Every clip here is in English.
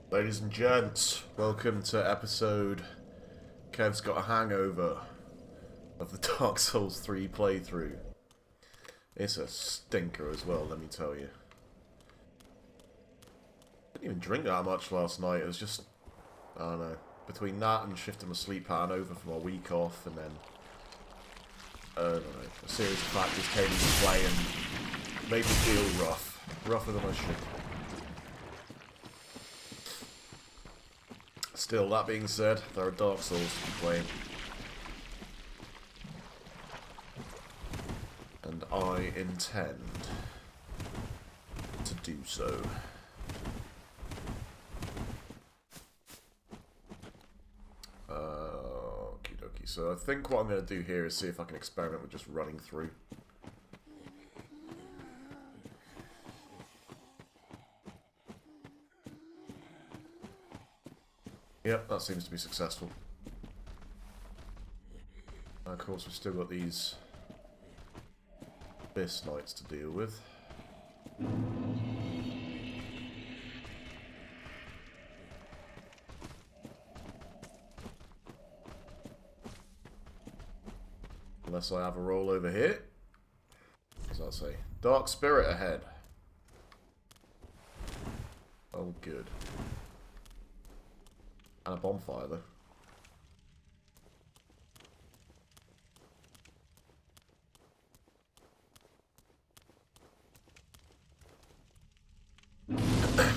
Ladies and gents, welcome to episode Kev's Got a Hangover of the Dark Souls 3 playthrough. It's a stinker as well, let me tell you. Didn't even drink that much last night, it was just, I don't know, between that and shifting my sleep pattern over from my week off and then, I don't know, a series of factors came into play and made me feel rougher than I should. Still, that being said, there are Dark Souls to be playing. And I intend to do so. Okie dokie. So I think what I'm going to do here is see if I can experiment with just running through. Yep, that seems to be successful. Of course, we've still got these Abyss Knights to deal with. Unless I have a roll over here. What does that say? Dark Spirit ahead. Oh, good. And a bonfire, though.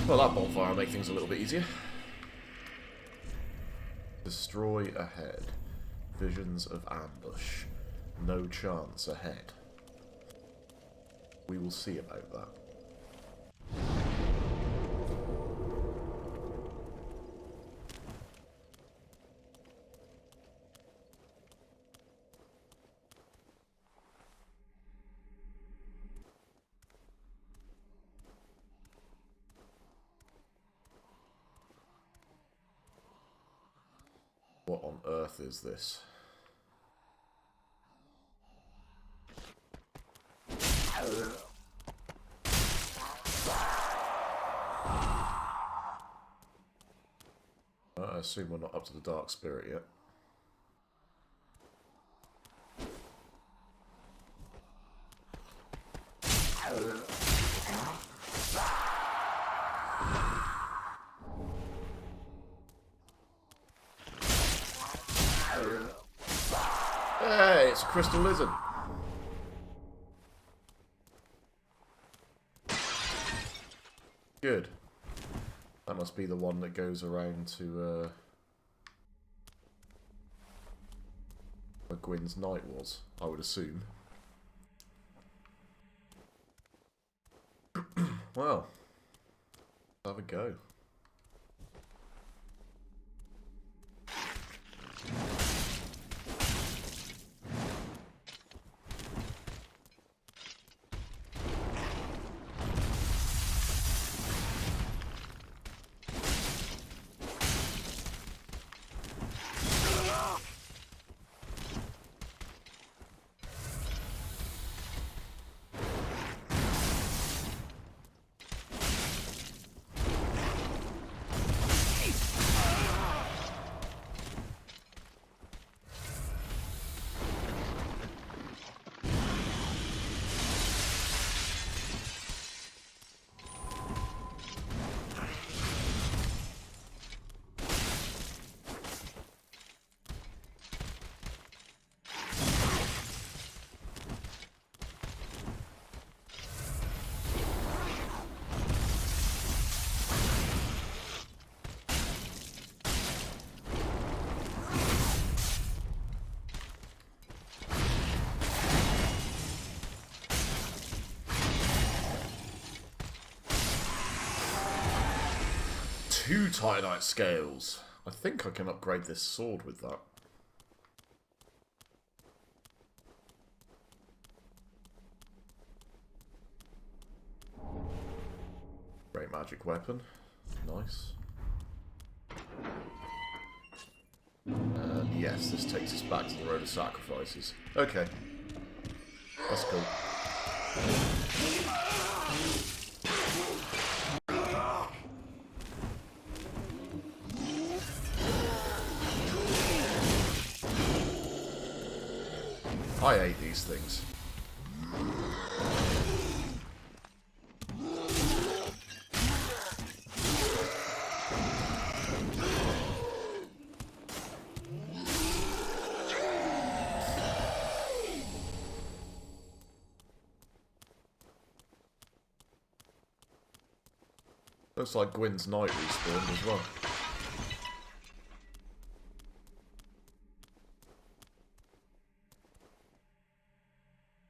Well, that bonfire will make things a little bit easier. Destroy ahead. Visions of ambush. No chance ahead. We will see about that. What on earth is this? I assume we're not up to the Dark Spirit yet. Hey, it's a crystal lizard. Good. That must be the one that goes around to where Gwyn's Knight was, I would assume. Well, have a go. Two Titanite scales. I think I can upgrade this sword with that. Great magic weapon. Nice. And yes, this takes us back to the Road of Sacrifices. Okay. That's cool. I hate these things. Looks like Gwyn's Knight respawned as well.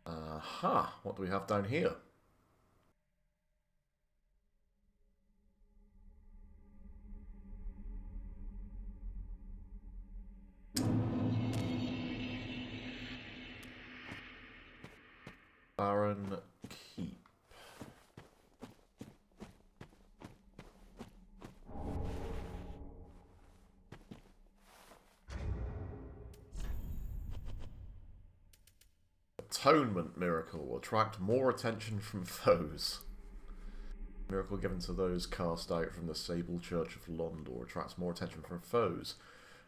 Aha, what do we have down here? Baron Keep. Atonement Miracle will attract more attention from foes. Miracle given to those cast out from the Sable Church of Londor attracts more attention from foes.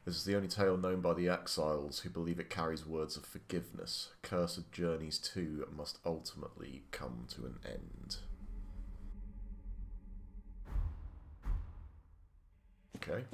This is the only tale known by the exiles, who believe it carries words of forgiveness. Cursed journeys too must ultimately come to an end. Okay.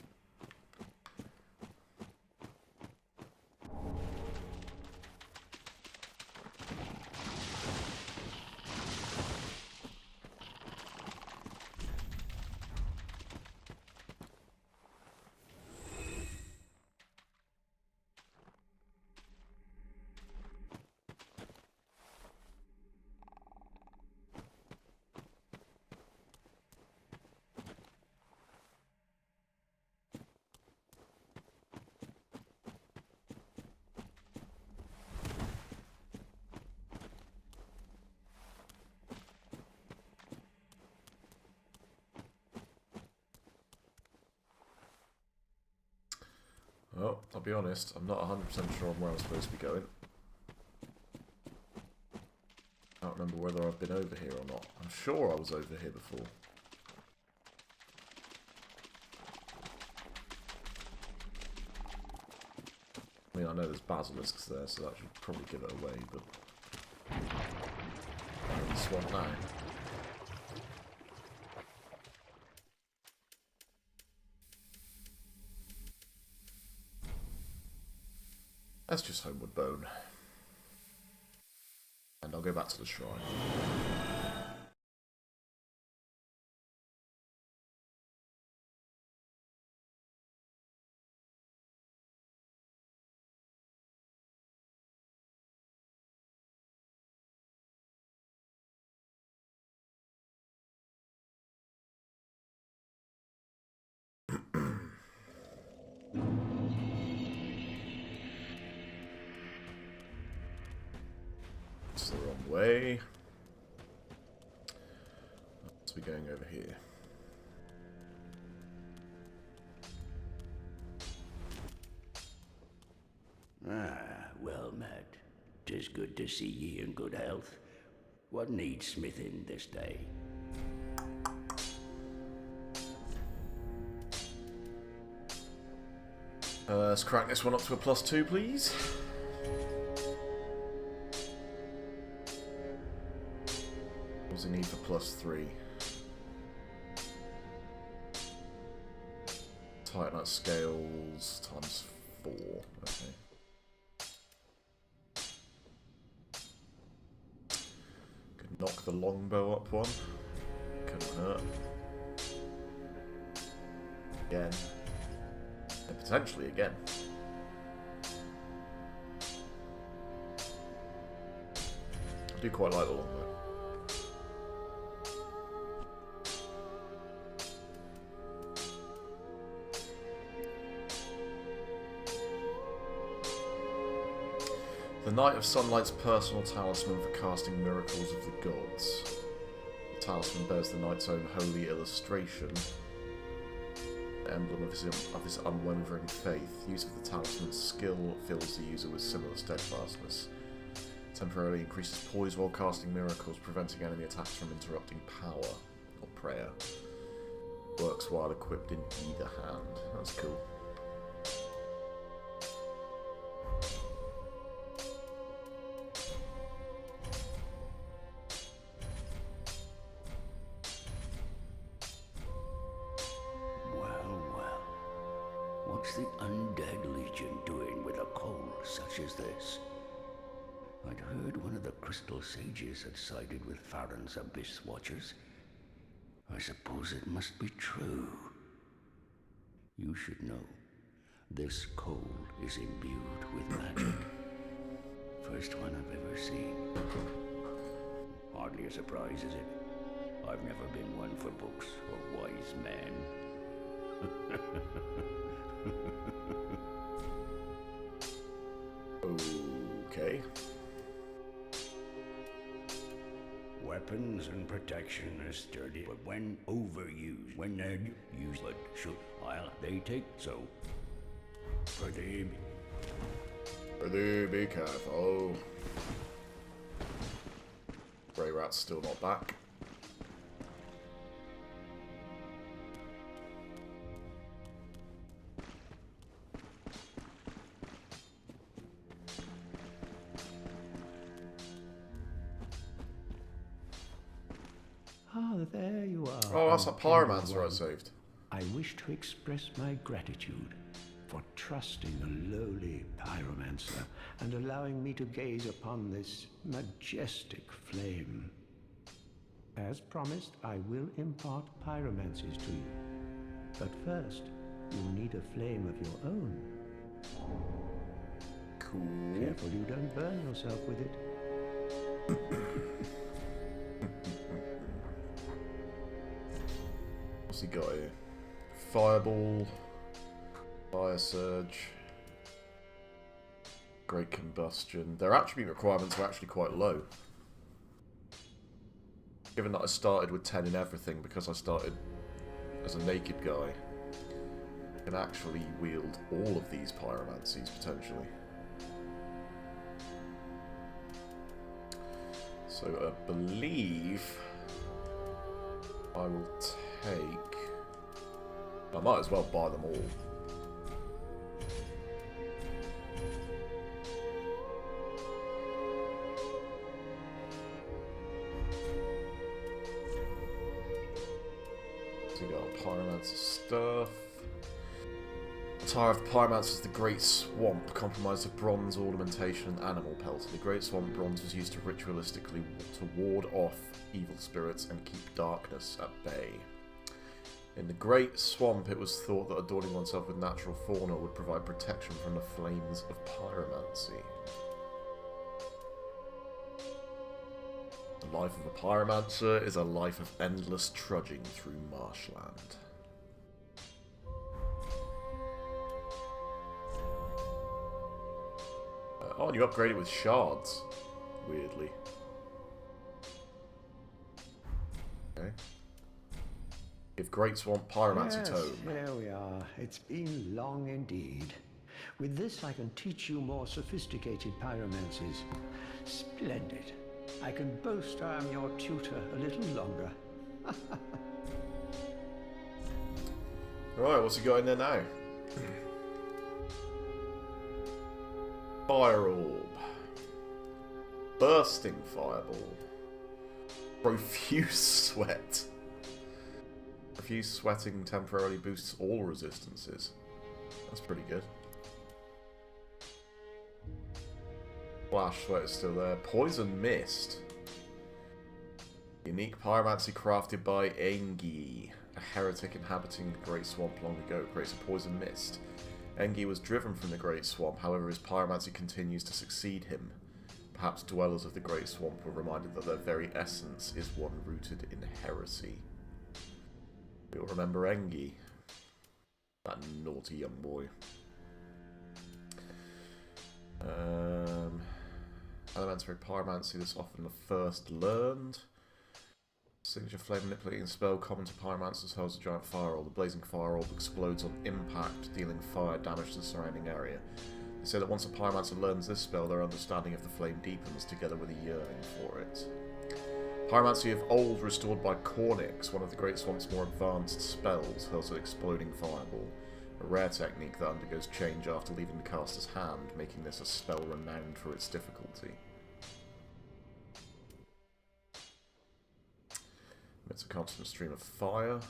Well, I'll be honest, I'm not 100% sure on where I'm supposed to be going. I can't remember whether I've been over here or not. I'm sure I was over here before. I mean, I know there's basilisks there, so that should probably give it away, but... I'm in the swamp now. That's just Homeward Bone. And I'll go back to the shrine. It's the wrong way. Let's be going over here. Well met. 'Tis good to see ye in good health. What needs smithing this day? Let's crank this one up to a +2, please. What does he need for +3? Titanite scales times 4. Okay. Could knock the longbow up one. Couldn't hurt. Again. And potentially again. I do quite like the longbow. The Knight of Sunlight's personal talisman for casting miracles of the gods. The talisman bears the knight's own holy illustration, the emblem of his unwavering faith. Use of the talisman's skill fills the user with similar steadfastness. Temporarily increases poise while casting miracles, preventing enemy attacks from interrupting power or prayer. Works while equipped in either hand. That's cool. What's the Undead Legion doing with a coal such as this? I'd heard one of the Crystal Sages had sided with Farron's Abyss Watchers. I suppose it must be true. You should know, this coal is imbued with magic. First one I've ever seen. Hardly a surprise, is it? I've never been one for books or wise men. Okay. Weapons and protection are sturdy, but when overused, when they're used, but should they take so? Pretty Be careful. Grey Rat's still not back. Ah, there you are. Oh, that's that Pyromancer I saved. I wish to express my gratitude for trusting a lowly pyromancer and allowing me to gaze upon this majestic flame. As promised, I will impart pyromancies to you. But first, you'll need a flame of your own. Cool. Careful you don't burn yourself with it. What's he got here? Fireball, Fire Surge, Great Combustion. Their attribute requirements are actually quite low. Given that I started with 10 in everything because I started as a naked guy, I can actually wield all of these pyromancies potentially. So I believe I will take... I might as well buy them all. So we got Pyromancer stuff. Attire of the Pyromancer is the Great Swamp, comprised of bronze ornamentation and animal pelts. The Great Swamp bronze was used to ritualistically ward off evil spirits and keep darkness at bay. In the Great Swamp, it was thought that adorning oneself with natural fauna would provide protection from the flames of pyromancy. The life of a pyromancer is a life of endless trudging through marshland. Oh, and you upgrade it with shards, weirdly. Okay. Give Great Swamp Pyromancy Tome. Here we are. It's been long indeed. With this, I can teach you more sophisticated pyromancies. Splendid. I can boast I am your tutor a little longer. Right, what's he got in there now? Fire Orb. Bursting Fireball. Profuse Sweat. Profuse Sweating temporarily boosts all resistances. That's pretty good. Flash Sweat is still there. Poison Mist. Unique pyromancy crafted by Engi, a heretic inhabiting the Great Swamp long ago, creates a poison mist. Engi was driven from the Great Swamp, however his pyromancy continues to succeed him. Perhaps dwellers of the Great Swamp were reminded that their very essence is one rooted in heresy. You'll remember Engi. That naughty young boy. Elementary pyromancy, that's often the first learned. Signature flame manipulating spell common to pyromancers holds a giant fire orb. The blazing fire orb explodes on impact, dealing fire damage to the surrounding area. They say that once a pyromancer learns this spell, their understanding of the flame deepens, together with a yearning for it. Pyromancy of old, restored by Cornyx, one of the Great Swamp's more advanced spells, hurls an exploding fireball. A rare technique that undergoes change after leaving the caster's hand, making this a spell renowned for its difficulty. It's a constant stream of fire.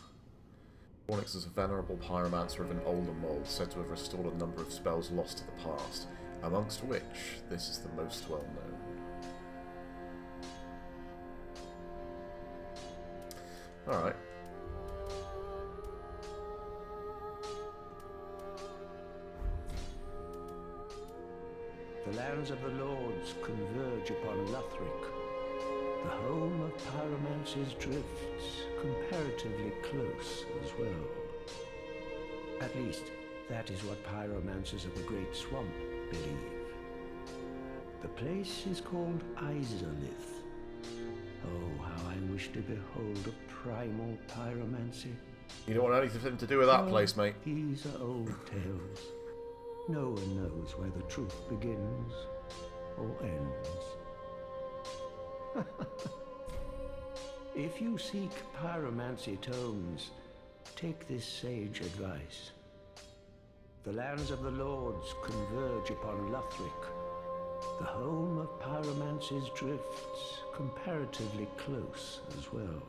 Cornix is a venerable pyromancer of an older mold, said to have restored a number of spells lost to the past, amongst which this is the most well known. Alright. The lands of the Lords converge upon Lothric, the home of pyromancy's drifts, comparatively close as well. At least, that is what pyromancers of the Great Swamp believe. The place is called Izalith. Oh, how I wish to behold a primal pyromancy. You don't want anything to do with that place, mate. These are old tales. No one knows where the truth begins or ends. If you seek pyromancy tomes, take this sage advice. The lands of the Lords converge upon Lothric, the home of pyromancy's drifts, comparatively close as well.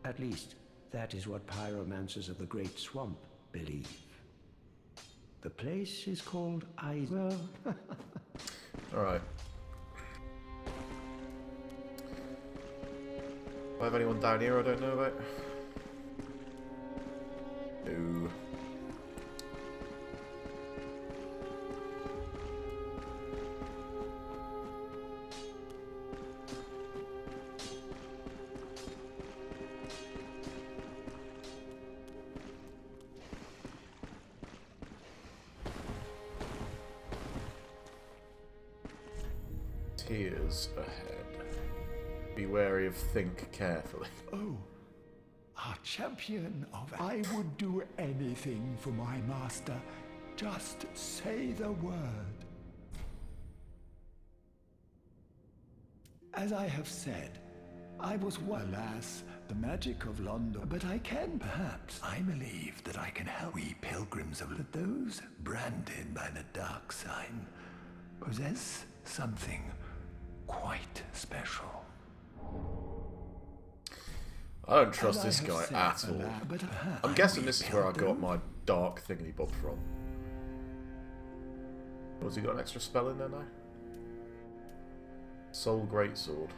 At least, that is what pyromancers of the Great Swamp believe. The place is called Izalith. Alright. Do I have anyone down here I don't know about? No. Tears ahead. Be wary of think carefully. Oh, our champion of... I would do anything for my master. Just say the word. As I have said, I was alas, the magic of London, but I can perhaps. I believe that I can help we pilgrims of those branded by the dark sign possess something quite special. I don't trust this guy at all. I'm guessing this is where I got my dark thingy bob from. Has he got an extra spell in there now? Soul Greatsword.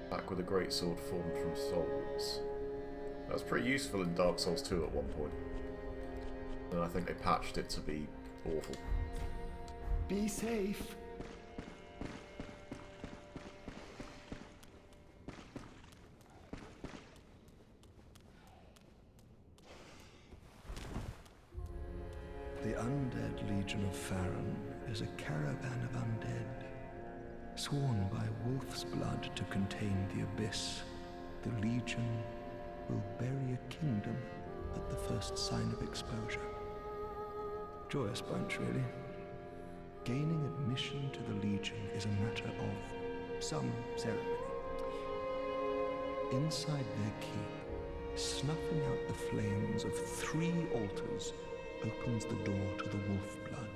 Back with a greatsword formed from souls. That was pretty useful in Dark Souls 2 at one point. And I think they patched it to be awful. Be safe. The Undead Legion of Farron is a caravan of undead, sworn by wolf's blood to contain the abyss. The Legion will bury a kingdom at the first sign of exposure. Joyous bunch, really. Gaining admission to the Legion is a matter of some ceremony. Inside their keep, snuffing out the flames of 3 altars opens the door to the wolf blood.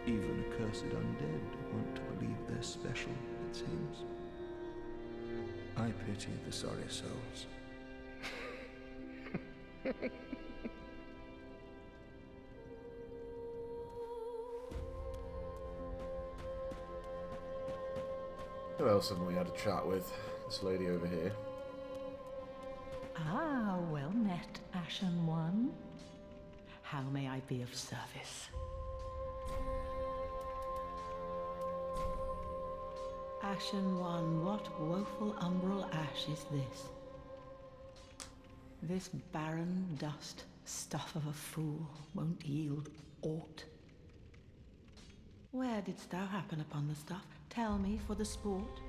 Even accursed undead want to believe they're special, it seems. I pity the sorry souls. Who else haven't we had a chat with? This lady over here. Ah, well met, Ashen One. How may I be of service? Ashen One, what woeful umbral ash is this? This barren dust, stuff of a fool, won't yield aught. Where didst thou happen upon the stuff? Tell me for the sport.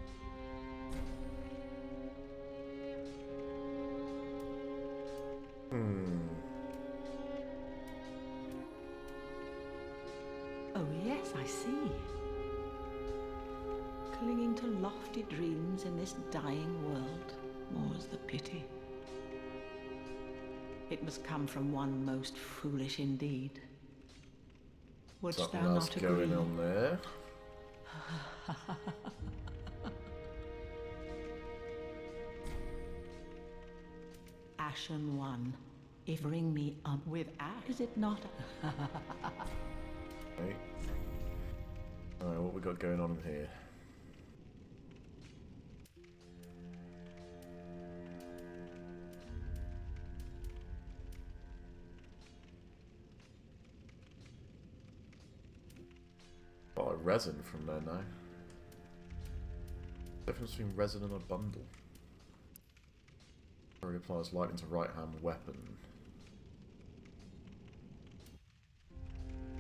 Oh yes, I see. Clinging to lofty dreams in this dying world, more's the pity. It must come from one most foolish indeed. Wouldst Something thou else not agree? going on there. Ashen One. If bring me up with ash, is it not? Okay. Alright, what we got going on in here? Got a resin from there now. Difference between resin and a bundle. Already applies lightning to right hand weapon.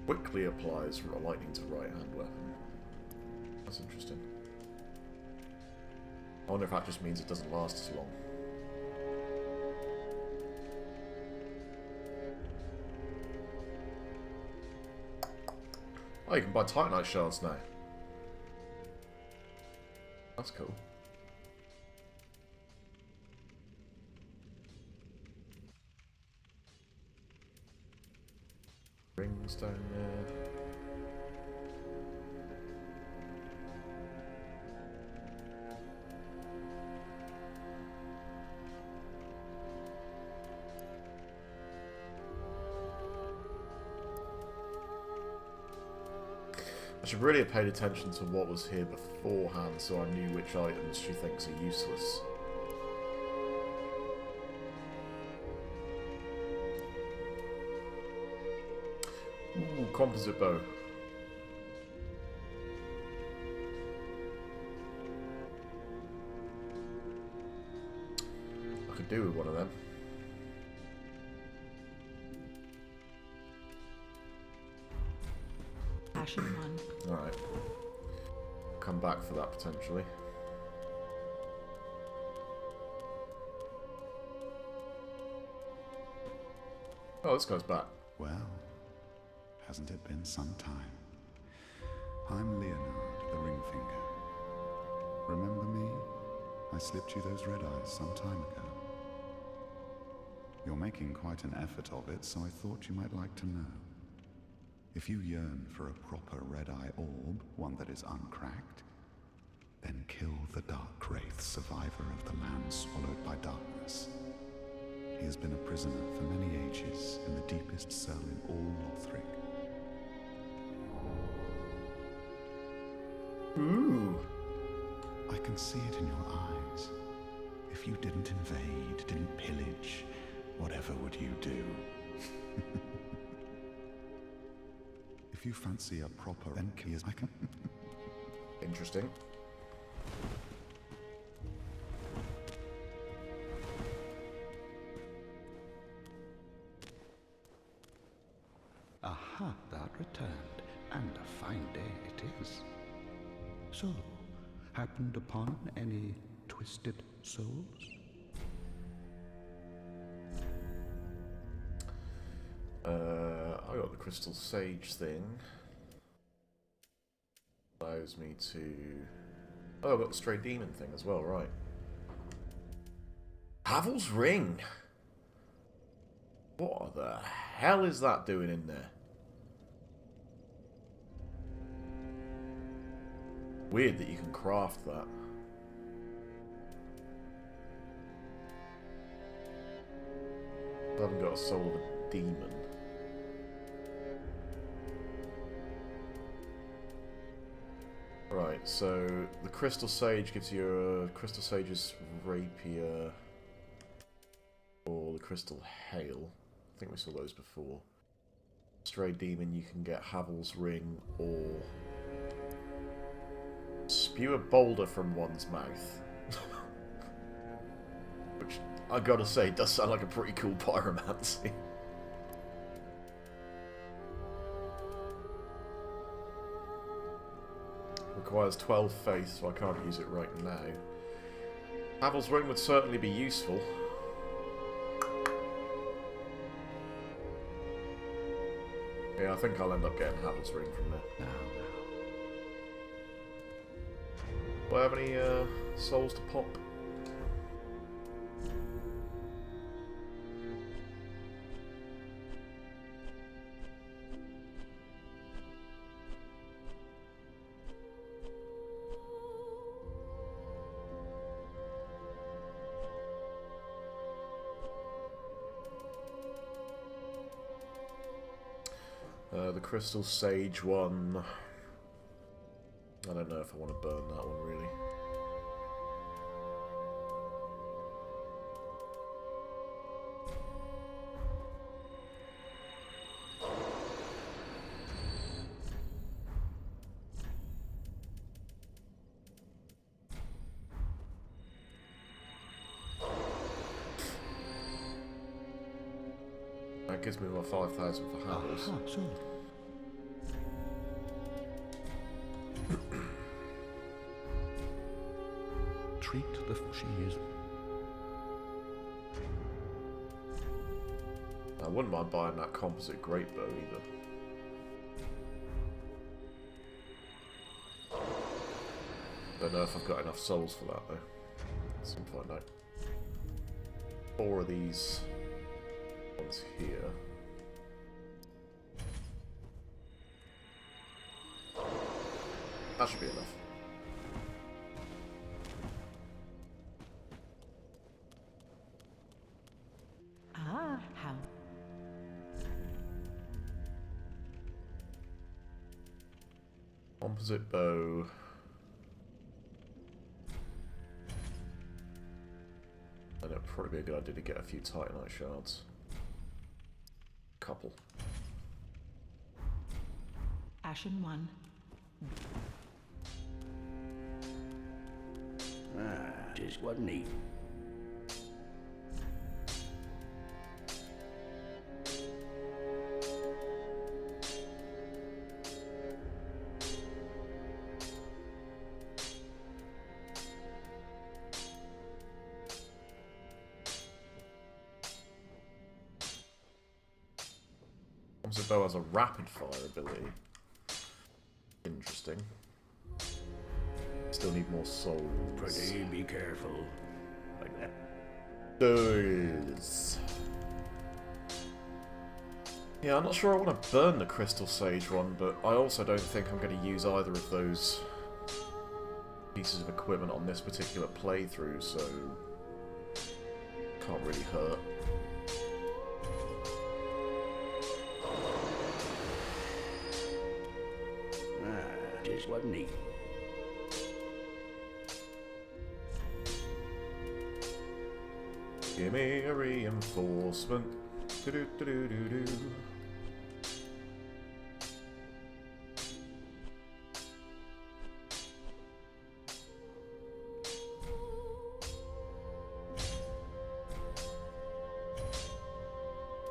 Quickly applies lightning to right hand weapon. That's interesting. I wonder if that just means it doesn't last as long. Oh, you can buy Titanite shards now. That's cool. Rings down there. I should really have paid attention to what was here beforehand so I knew which items she thinks are useless. Ooh, composite bow. I could do with one of them. Ashen One. Alright. Come back for that potentially. Oh, this guy's back. Well, hasn't it been some time? I'm Leonard, the Ringfinger. Remember me? I slipped you those red eyes some time ago. You're making quite an effort of it, so I thought you might like to know. If you yearn for a proper red-eye orb, one that is uncracked, then kill the Dark Wraith, survivor of the land swallowed by darkness. He has been a prisoner for many ages in the deepest cell in all Lothric. Ooh. I can see it in your eyes. If you didn't invade, didn't pillage, whatever would you do? If you fancy a proper Enki, I can... Interesting. Aha, thou art returned, and a fine day it is. So, happened upon any twisted souls? I got the Crystal Sage thing. Allows me to... Oh, I got the Stray Demon thing as well, right. Havel's Ring! What the hell is that doing in there? Weird that you can craft that. I haven't got a soul of a demon. Right, so the Crystal Sage gives you a Crystal Sage's Rapier or the Crystal Hail. I think we saw those before. Stray Demon, you can get Havel's Ring or spew a boulder from one's mouth. Which, I gotta say, does sound like a pretty cool pyromancy. Requires 12 faith, so I can't use it right now. Havel's Ring would certainly be useful. Yeah, I think I'll end up getting Havel's Ring from there. Now. Do I have any souls to pop? The Crystal Sage one. I don't know if I want to burn that one, really. That gives me my 5,000 for handles. Ah, so. Treat the cheese. I wouldn't mind buying that composite great bow either. Don't know if I've got enough souls for that though. Soon find out. 4 of these ones here. That should be enough. Ah, how? Composite bow. And it'd probably be a good idea to get a few Titanite shards. Couple. Ashen one. Ah, just what neat. Composite bow has a rapid fire ability. Interesting. Still need more souls. Pretty be careful. Like that. Those. Yeah, I'm not sure I want to burn the Crystal Sage one, but I also don't think I'm going to use either of those pieces of equipment on this particular playthrough, so can't really hurt. Ah, just what neat. Give me a reinforcement. Do-do-do-do-do-do.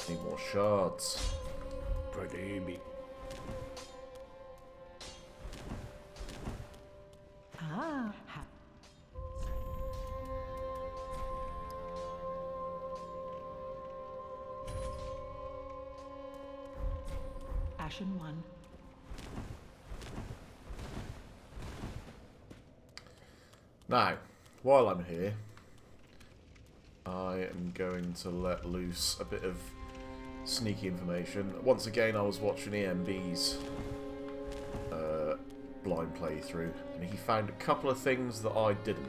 Need more shards. Pretty be. Ah, how? Ashen one. Now, while I'm here, I am going to let loose a bit of sneaky information. Once again, I was watching EMB's blind playthrough, and he found a couple of things that I didn't.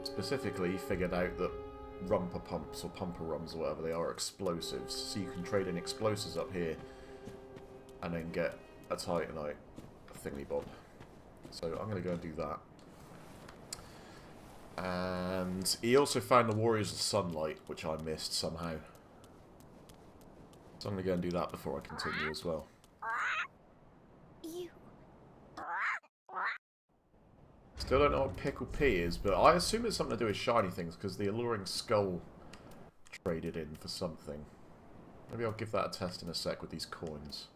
Specifically, he figured out that rumper pumps, or pumper rums, or whatever they are, explosives. So you can trade in explosives up here, and then get a Titanite thingy bob. So I'm going to go and do that. And he also found the Warriors of Sunlight, which I missed somehow. So I'm going to go and do that before I continue as well. Still don't know what Pickle P is, but I assume it's something to do with shiny things, because the Alluring Skull traded in for something. Maybe I'll give that a test in a sec with these coins.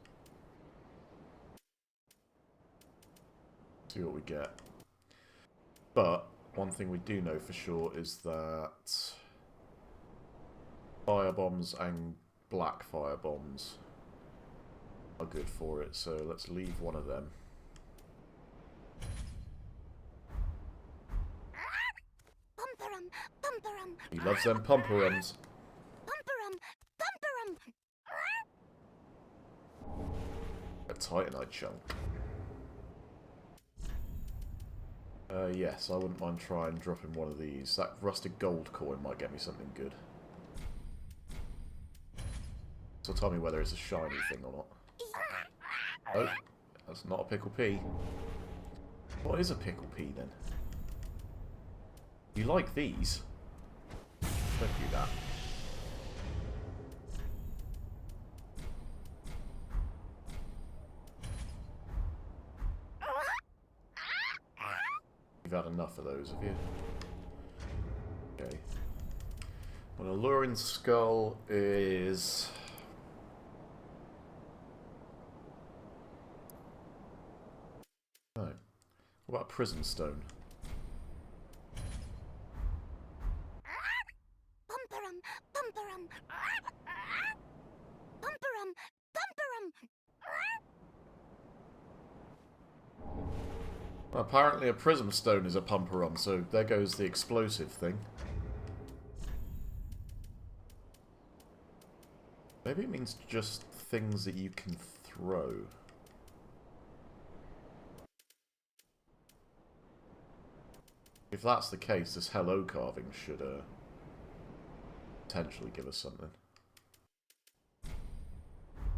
See what we get. But one thing we do know for sure is that fire bombs and black fire bombs are good for it, so let's leave one of them. He loves them pumperums. A Titanite chunk. Yes, I wouldn't mind trying dropping one of these. That rusted gold coin might get me something good. So tell me whether it's a shiny thing or not. Oh, that's not a pickle pea. What is a pickle pea then? You like these? Don't do that. You've had enough of those, have you? Okay. Well, an alluring skull is... No. What about Prism Stone? Bumperum, bumperum, bumperum, bumperum. Well, apparently a Prism Stone is a pumperum, so there goes the explosive thing. Maybe it means just things that you can throw. If that's the case, this hello carving should potentially give us something.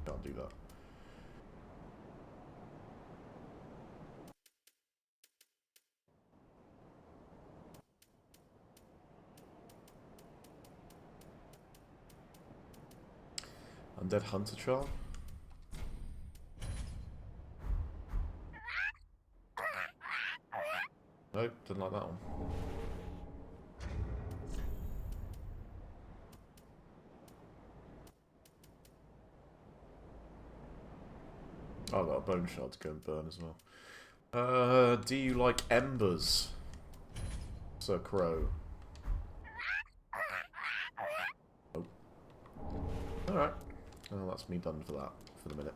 Can't do that. Undead Hunter Charm? Nope, didn't like that one. Oh, I've got a bone shard to go and burn as well. Do you like embers, Sir Crow? Oh. Alright. Well, that's me done for that, for the minute.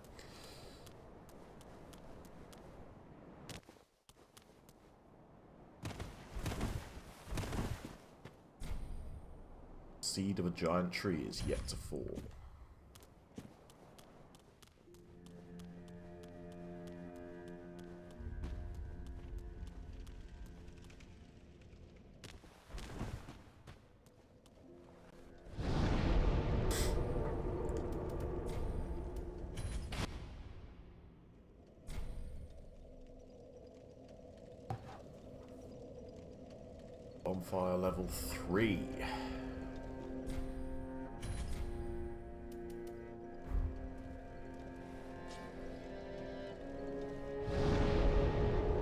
Seed of a giant tree is yet to fall. Bonfire level 3.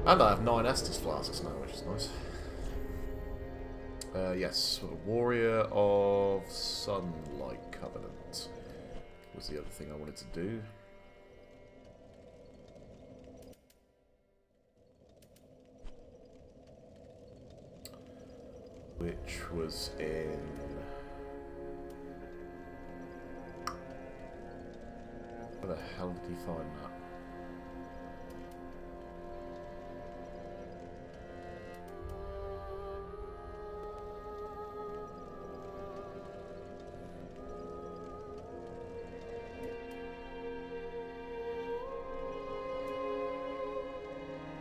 And I have 9 Estus flasks now, which is nice. Yes, Warrior of Sunlight Covenant was the other thing I wanted to do. Which was in... Where the hell did he find that?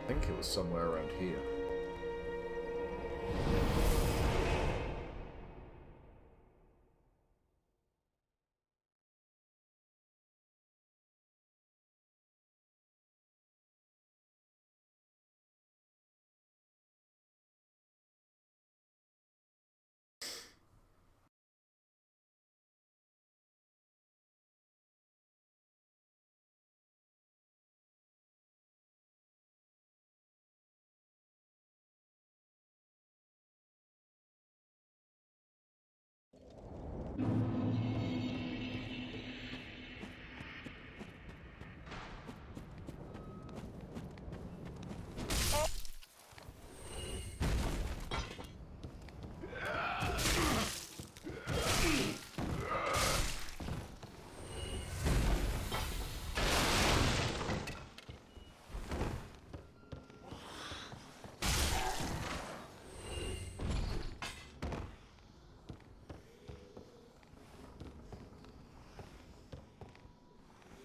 I think it was somewhere around here.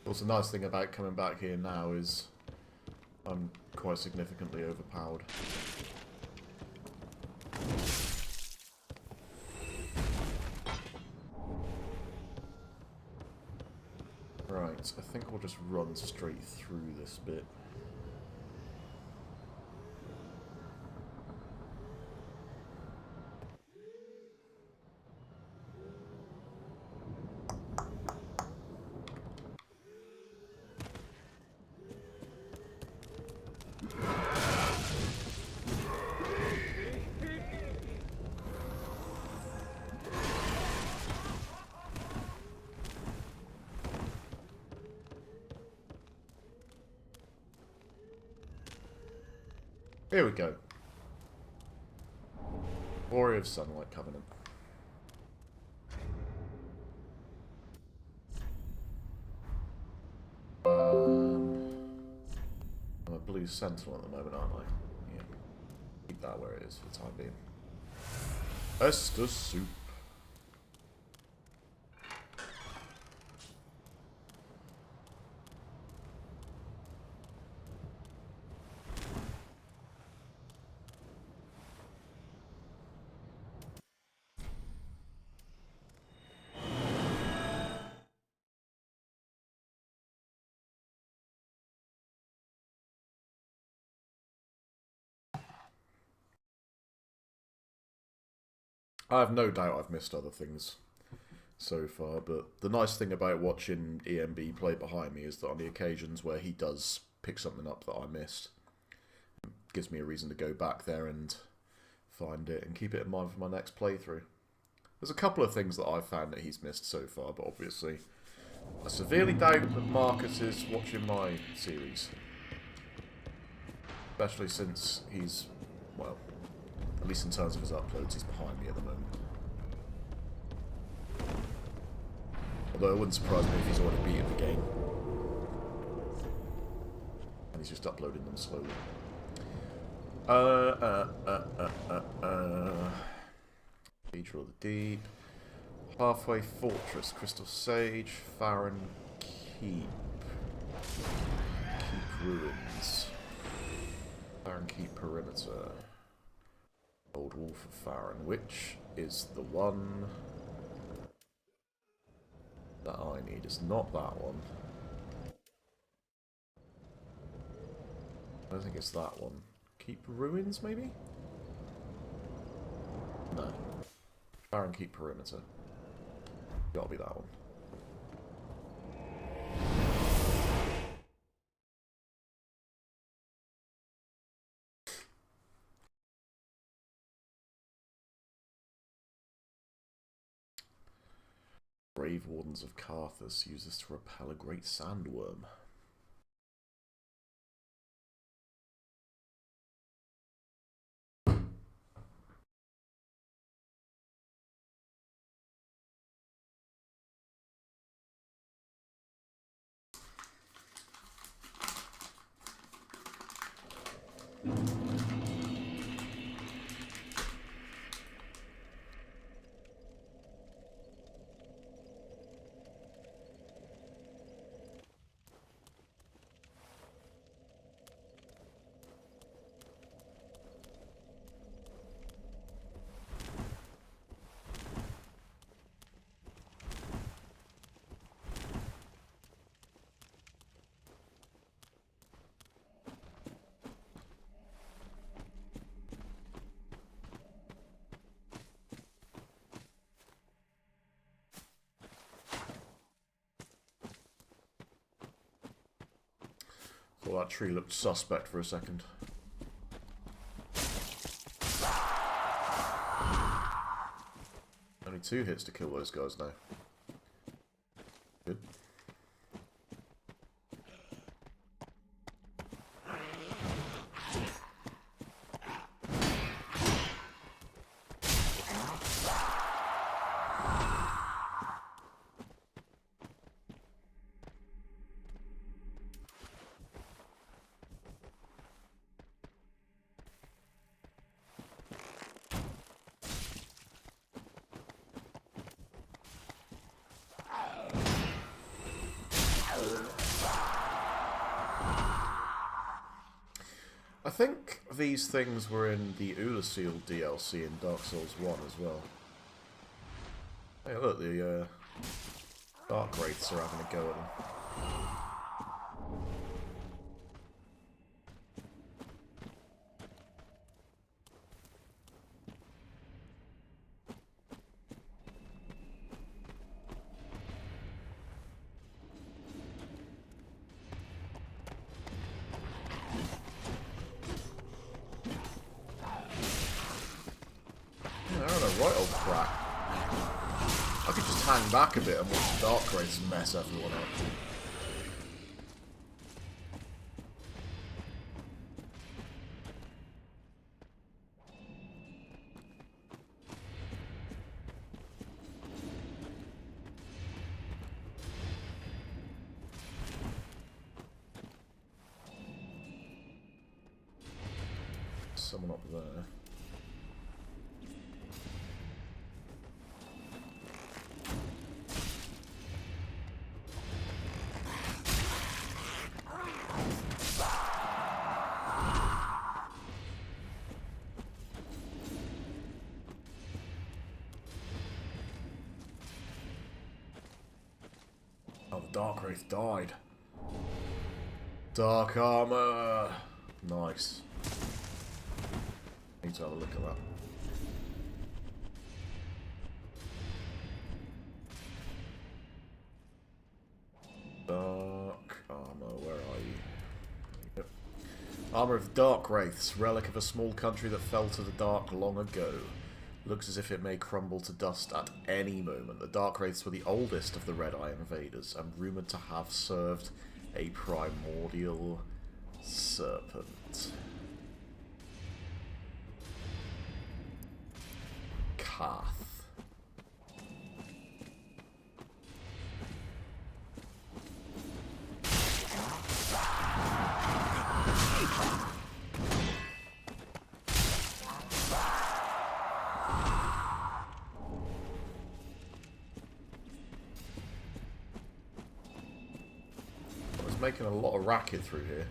What's the nice thing about coming back here now is I'm quite significantly overpowered. Right, I think we'll just run straight through this bit. Here we go. Warrior of Sunlight Covenant. I'm a blue sentinel at the moment, aren't I? Yeah. Keep that where it is for the time being. Estus Soup. I have no doubt I've missed other things so far, but the nice thing about watching EMB play behind me is that on the occasions where he does pick something up that I missed, it gives me a reason to go back there and find it and keep it in mind for my next playthrough. There's a couple of things that I've found that he's missed so far, but obviously I severely doubt that Marcus is watching my series. Especially since he's, well, at least in terms of his uploads, he's behind me at the moment. Although it wouldn't surprise me if he's already beaten the game. And he's just uploading them slowly. Cathedral of the Deep. Halfway Fortress, Crystal Sage, Farron Keep. Keep Ruins. Farron Keep Perimeter. Old Wolf of Farron, which is the one that I need. It's not that one. I don't think it's that one. Keep Ruins, maybe? No. Farron Keep Perimeter. Gotta be that one. Brave Wardens of Carthus use this to repel a great sandworm. Thought that tree looked suspect for a second. Only 2 hits to kill those guys now. Good. I think these things were in the Ulasil DLC in Dark Souls 1 as well. Hey look, the Dark Wraiths are having a go at them. Right old crack. I could just hang back a bit and watch the Dark Wraiths mess everyone up. Someone up there. Oh, the Dark Wraith died. Dark armor. Nice. Need to have a look at that. Dark armor, where are you? There you go. Armor of Dark Wraiths, relic of a small country that fell to the dark long ago. Looks as if it may crumble to dust at any moment. The Dark Wraiths were the oldest of the Red Eye invaders, and rumoured to have served a primordial serpent. Kath. Making a lot of racket through here.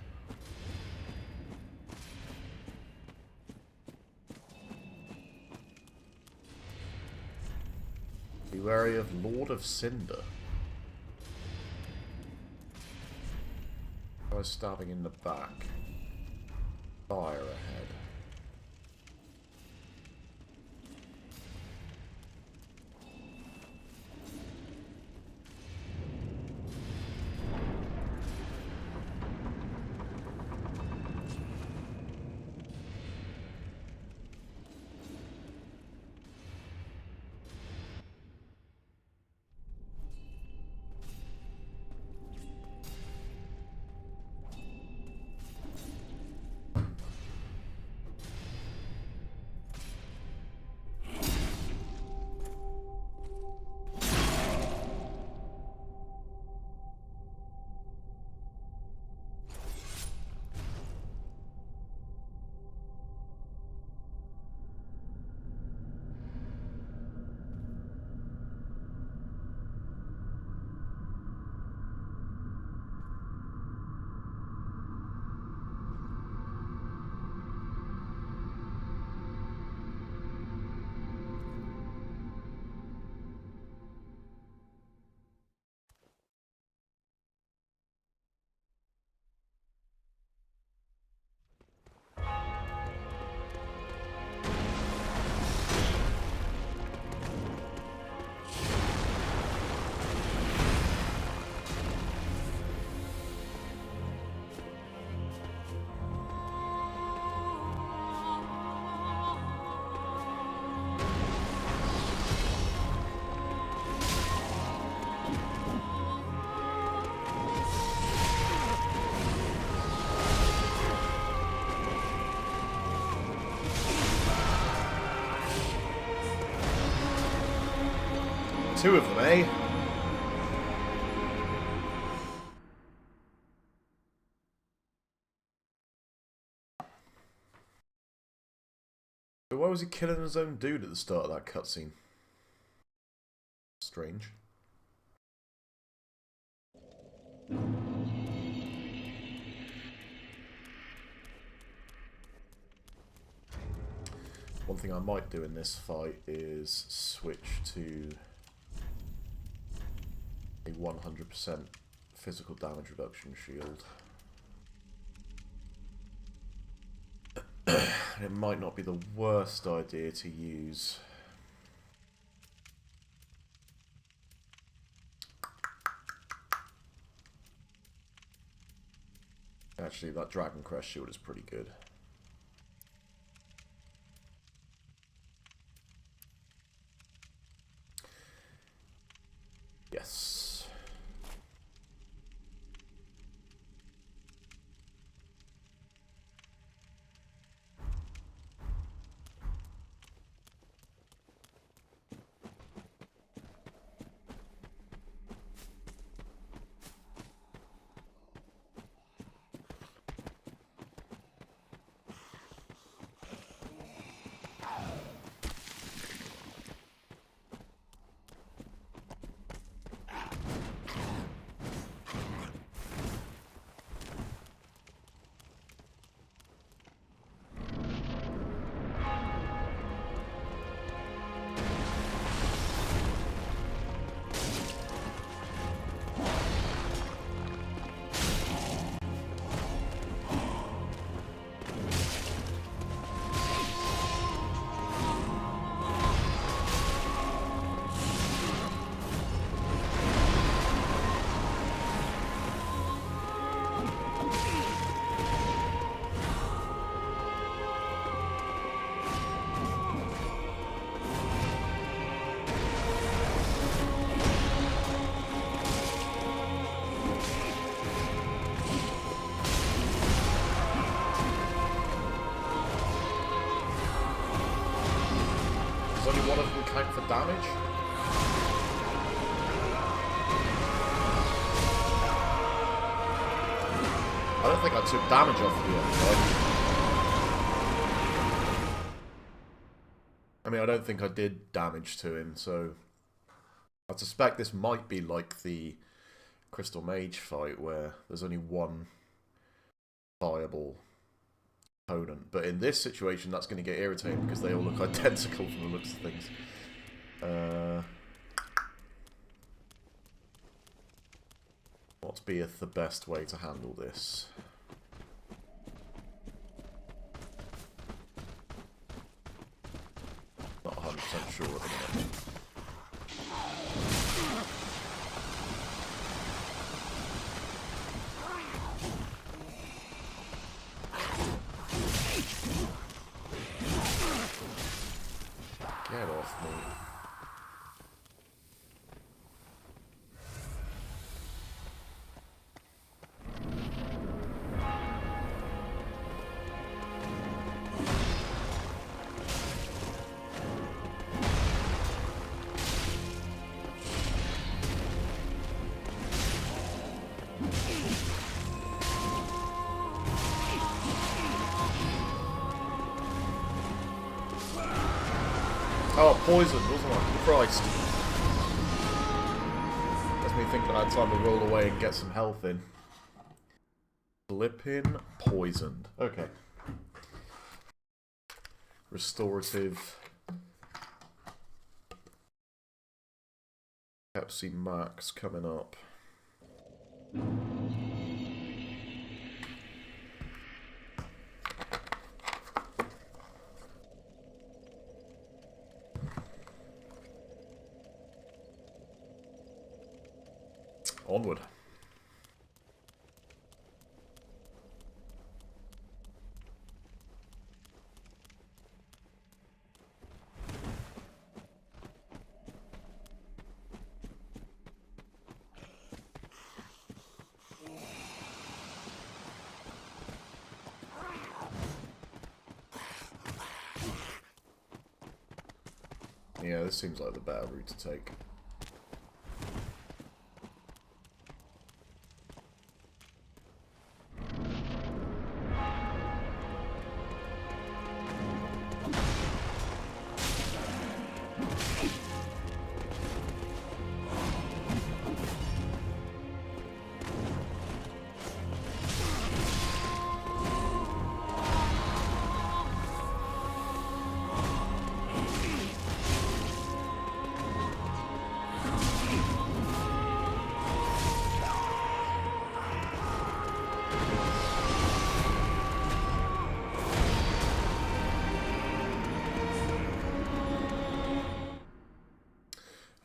Be wary of Lord of Cinder. I was stabbing in the back. Fire ahead. Two of them, eh? But why was he killing his own dude at the start of that cutscene? Strange. One thing I might do in this fight is switch to a 100% physical damage reduction shield. It might not be the worst idea to use. Actually, that Dragon Crest shield is pretty good. Yes. Only one of them count for damage? I don't think I took damage off the other guy. I mean, I don't think I did damage to him, so I suspect this might be like the Crystal Mage fight where there's only one viable opponent, but in this situation that's going to get irritating because they all look identical from the looks of things. What beeth the best way to handle this? Not 100% sure at the moment. Get off me. Oh, poison, wasn't I? Christ. That's me thinking I had time to roll away and get some health in. Flippin' poisoned. Okay. Restorative. Pepsi Max coming up. Onward. Yeah, this seems like the better route to take.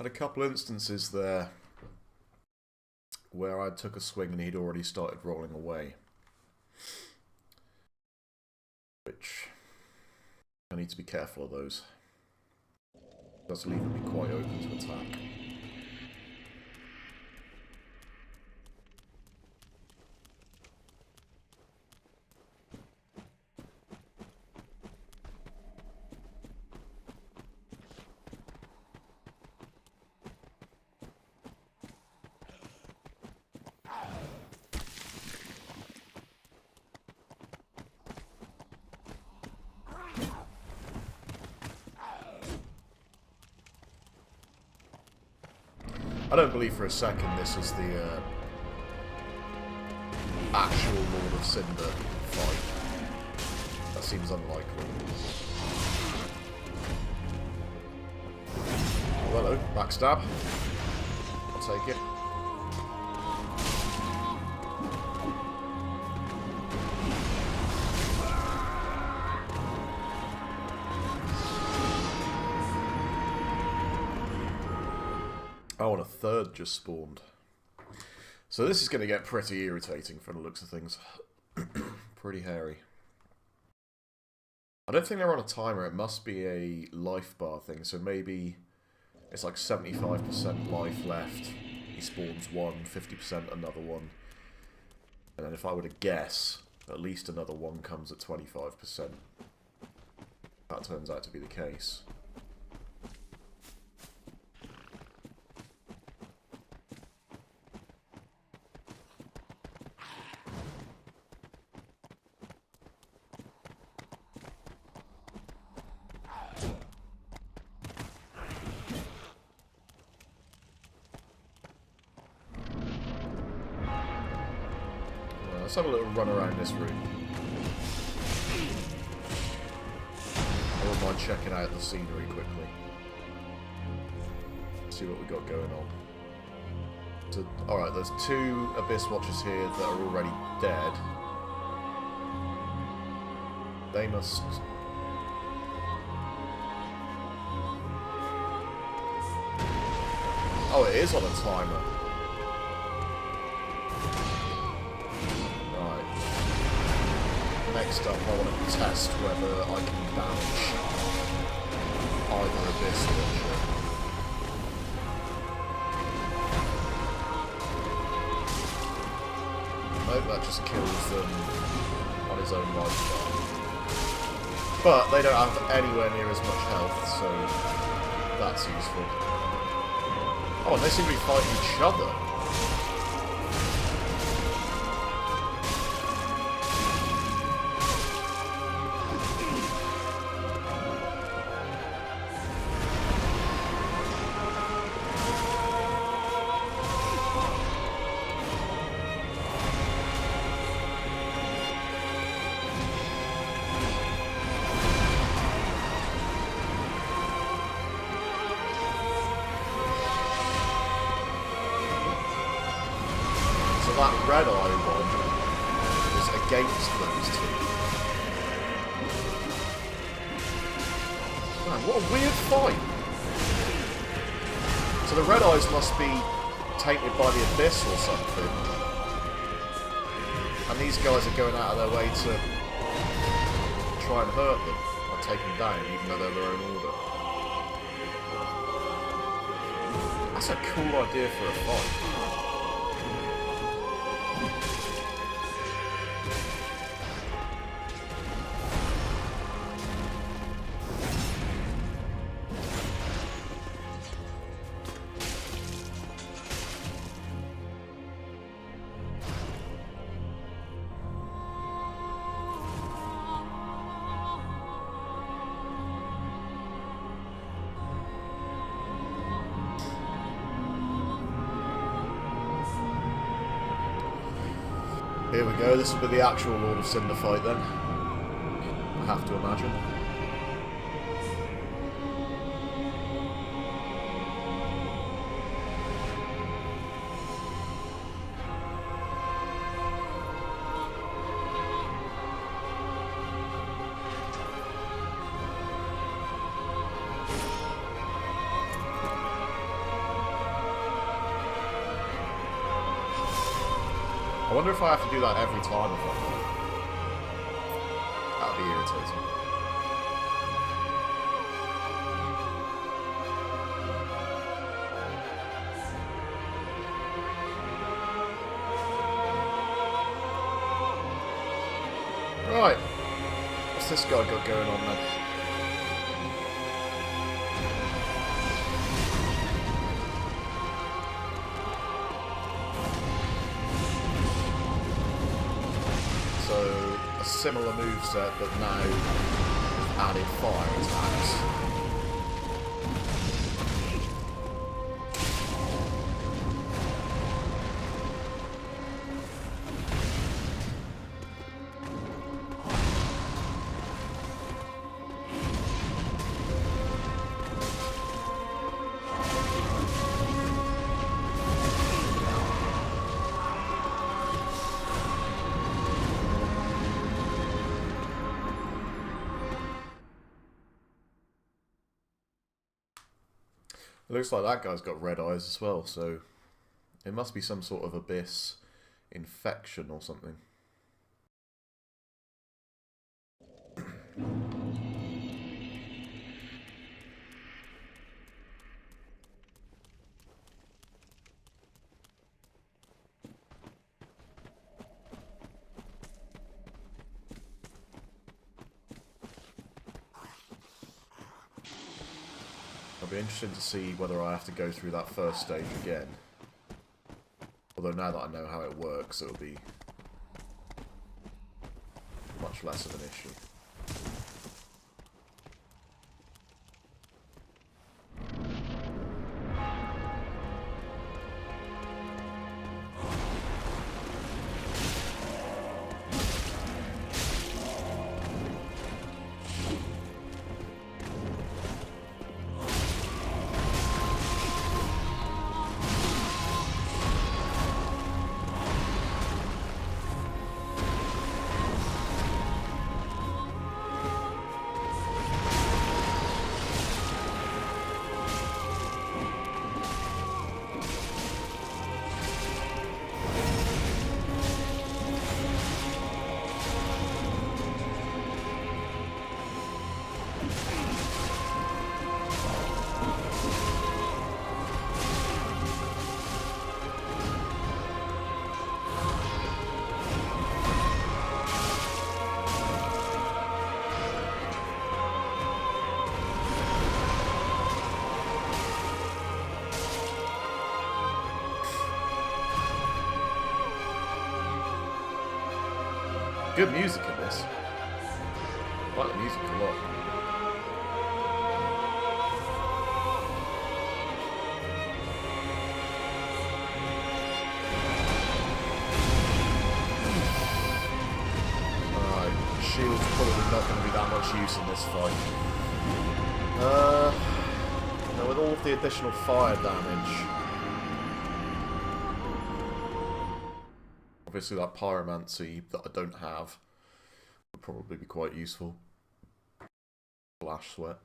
Had a couple instances there where I took a swing and he'd already started rolling away. Which I need to be careful of those. It does leave me quite open to attack. I don't believe for a second this is the actual Lord of Cinder fight. That seems unlikely. Oh, hello, backstab. I'll take it. Oh, and a third just spawned. So this is going to get pretty irritating from the looks of things. Pretty hairy. I don't think they're on a timer. It must be a life bar thing. So maybe it's like 75% life left. He spawns one, 50% another one. And then if I were to guess, at least another one comes at 25%. That turns out to be the case. Let's have a little run around this room. I wouldn't mind checking out the scenery quickly. See what we got going on. So, alright, there's 2 Abyss Watchers here that are already dead. They must... Oh, it is on a timer. Next up, I want to test whether I can damage either Abyss Watcher. Nope, that just kills them on his own life bar. But they don't have anywhere near as much health, so that's useful. Oh, and they seem to be fighting each other. That red eye one is against those 2. Man, what a weird fight. So the red eyes must be tainted by the Abyss or something. And these guys are going out of their way to try and hurt them, or take them down, even though they're their own order. That's a cool idea for a fight. Here we go, this will be the actual Lord of Cinder fight then. I have to imagine. I wonder if I have to do that every time if I do. That'd be irritating. Right. What's this guy got going on then? So, a similar moveset, but now with added fire attacks. It looks like that guy's got red eyes as well, so it must be some sort of abyss infection or something. It'll be interesting to see whether I have to go through that first stage again. Although now that I know how it works, it'll be much less of an issue. Good music in this. I like the music a lot. Alright, shield's probably not going to be that much use in this fight. Now with all of the additional fire damage, obviously that pyromancy that I don't have would probably be quite useful. Flash sweat.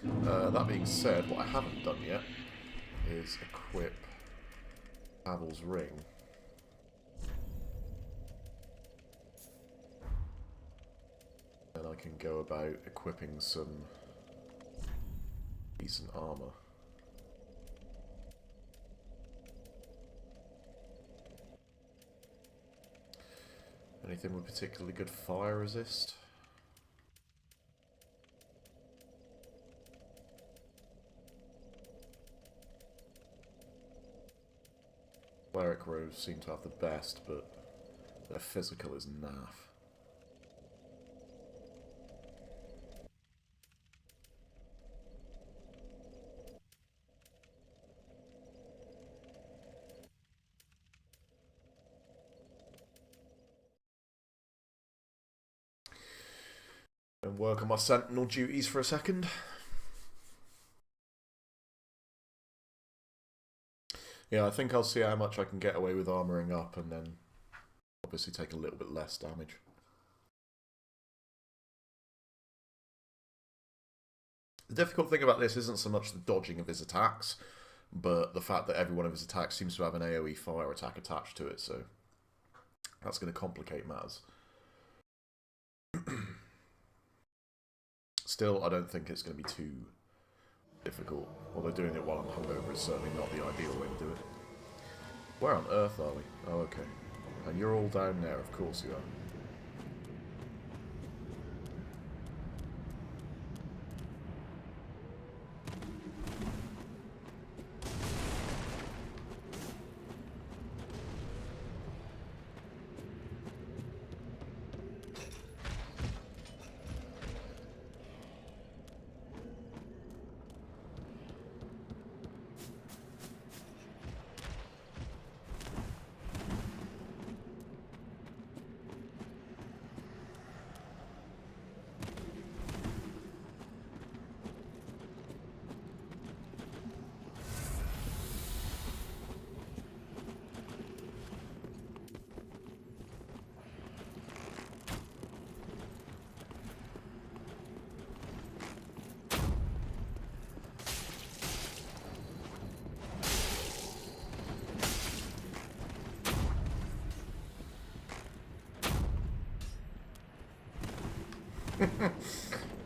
That being said, what I haven't done yet is equip Pavel's ring. And I can go about equipping some decent armor. Anything with particularly good fire resist? Cleric robes seem to have the best, but their physical is naff. And work on my sentinel duties for a second. Yeah, I think I'll see how much I can get away with armouring up and then obviously take a little bit less damage. The difficult thing about this isn't so much the dodging of his attacks, but the fact that every one of his attacks seems to have an AoE fire attack attached to it, so that's going to complicate matters. Still, I don't think it's going to be too difficult, although doing it while I'm hungover is certainly not the ideal way to do it. Where on earth are we? Oh, okay. And you're all down there, of course you are.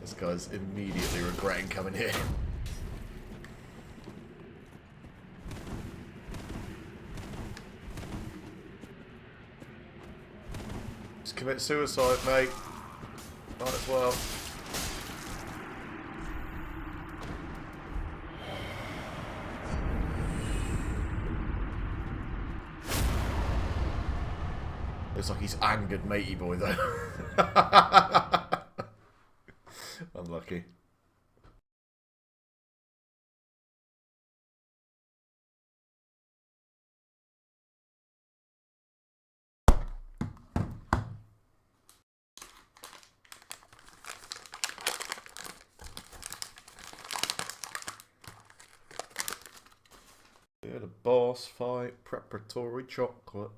This guy's immediately regretting coming here. Just commit suicide, mate. Might as well. Looks like he's angered matey boy though. Unlucky. Bit of boss fight, preparatory chocolate.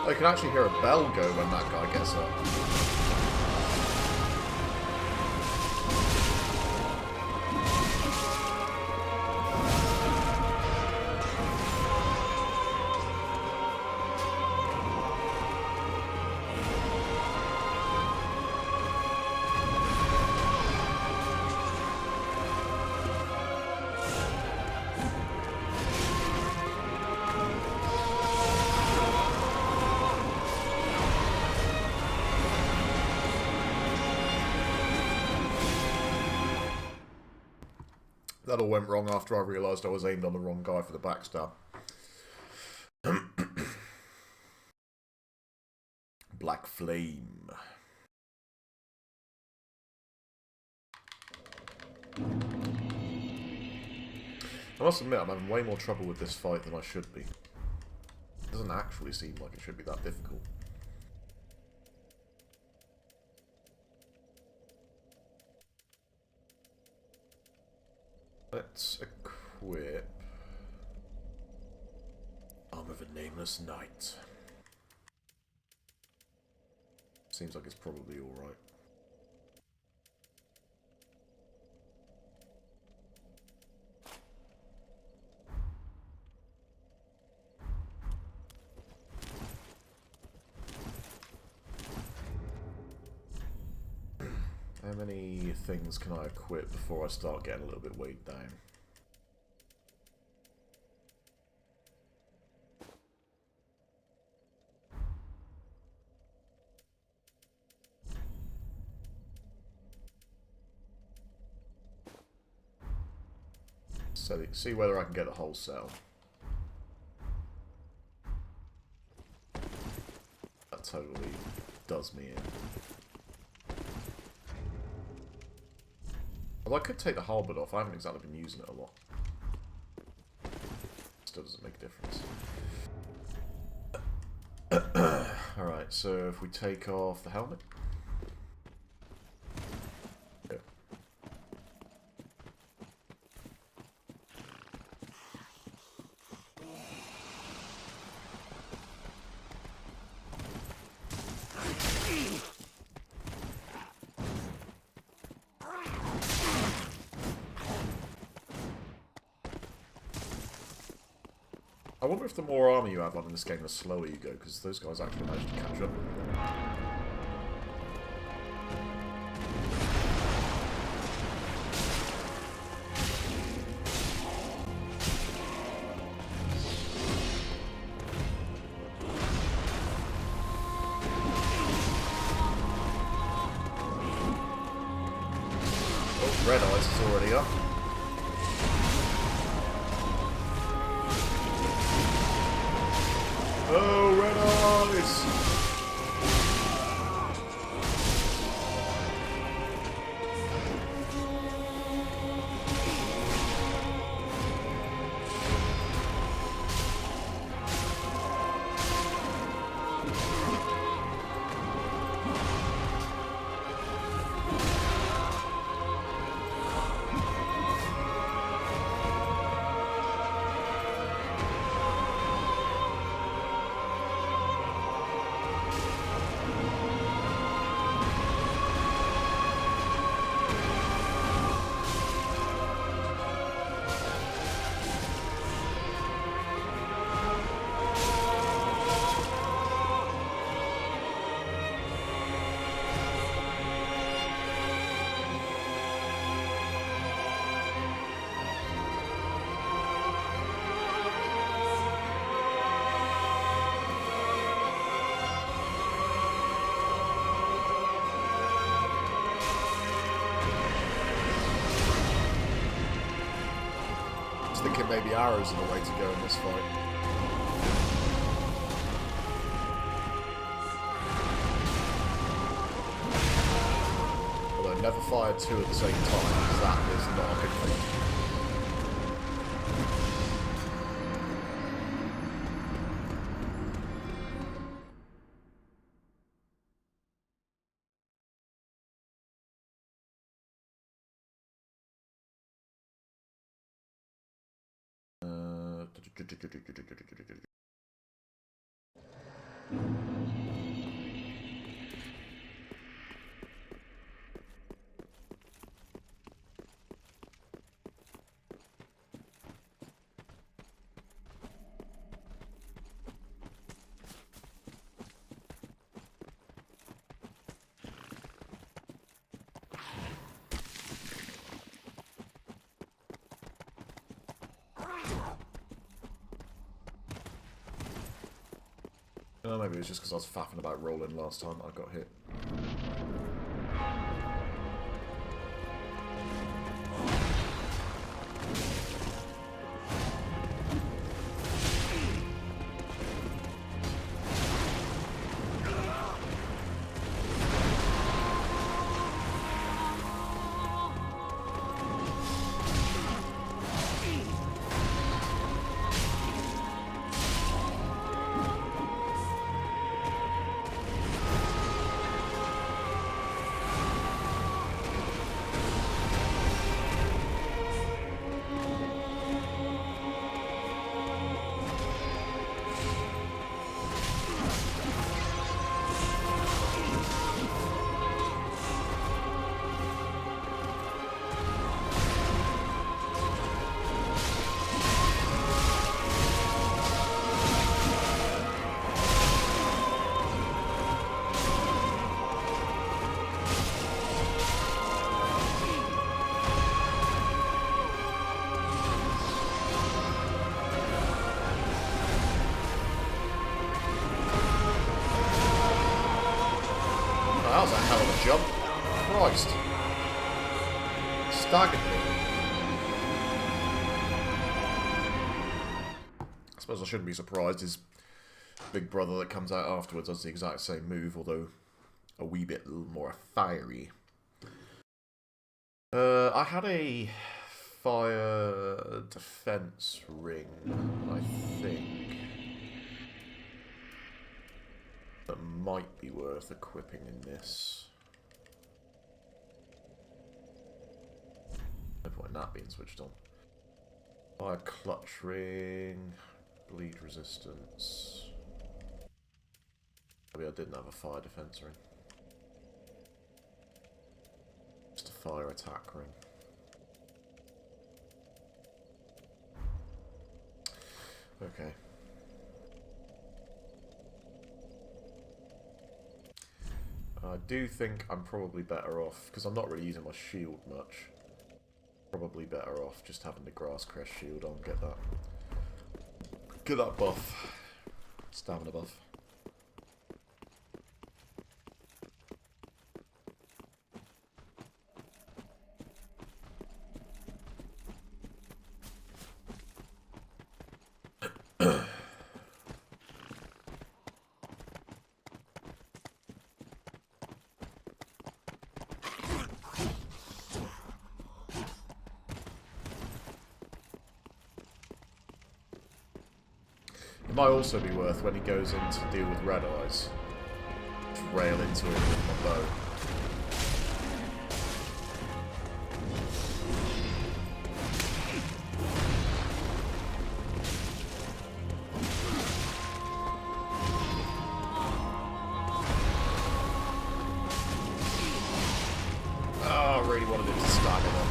I can actually hear a bell go when that guy gets up. That all went wrong after I realised I was aimed on the wrong guy for the backstab. Black Flame. I must admit, I'm having way more trouble with this fight than I should be. It doesn't actually seem like it should be that difficult. Let's equip Arm of a Nameless Knight. Seems like it's probably alright. How many things can I equip before I start getting a little bit weighed down? So, see whether I can get the whole cell. That totally does me in. Well, I could take the halberd off. I haven't exactly been using it a lot. Still doesn't make a difference. Alright, so if we take off the helmet. Yeah. I wonder if the more armor you have on in this game, the slower you go, because those guys actually managed to catch up. Oh, Red Eyes is already up. Oh, Red Eyes! Thinking maybe arrows are the way to go in this fight. Although never fire two at the same time, because that is not a good thing. Maybe it was just because I was faffing about rolling last time I got hit. jump. Christ. Staggered me. I suppose I shouldn't be surprised. His big brother that comes out afterwards does the exact same move, although a wee bit more fiery. I had a fire defense ring, I think, that might be worth equipping in this. No point in that being switched on. Fire clutch ring, bleed resistance. Maybe I didn't have a fire defense ring. Just a fire attack ring. Okay. I do think I'm probably better off, because I'm not really using my shield much. Probably better off just having the grass crest shield on, get that buff. Stamina buff. It might also be worth, when he goes in to deal with Red Eyes, to rail into him with my bow. Oh, I really wanted him to stagger them.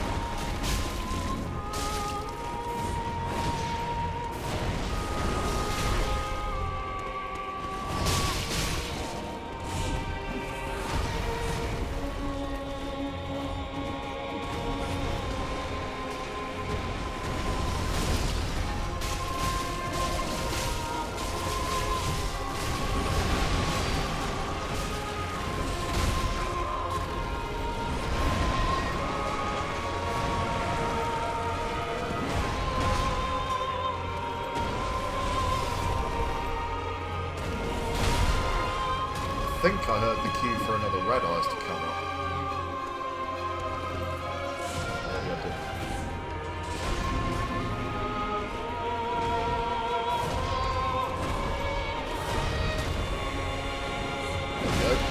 I think I heard the cue for another Red Eyes to come up. Maybe I did. There we go.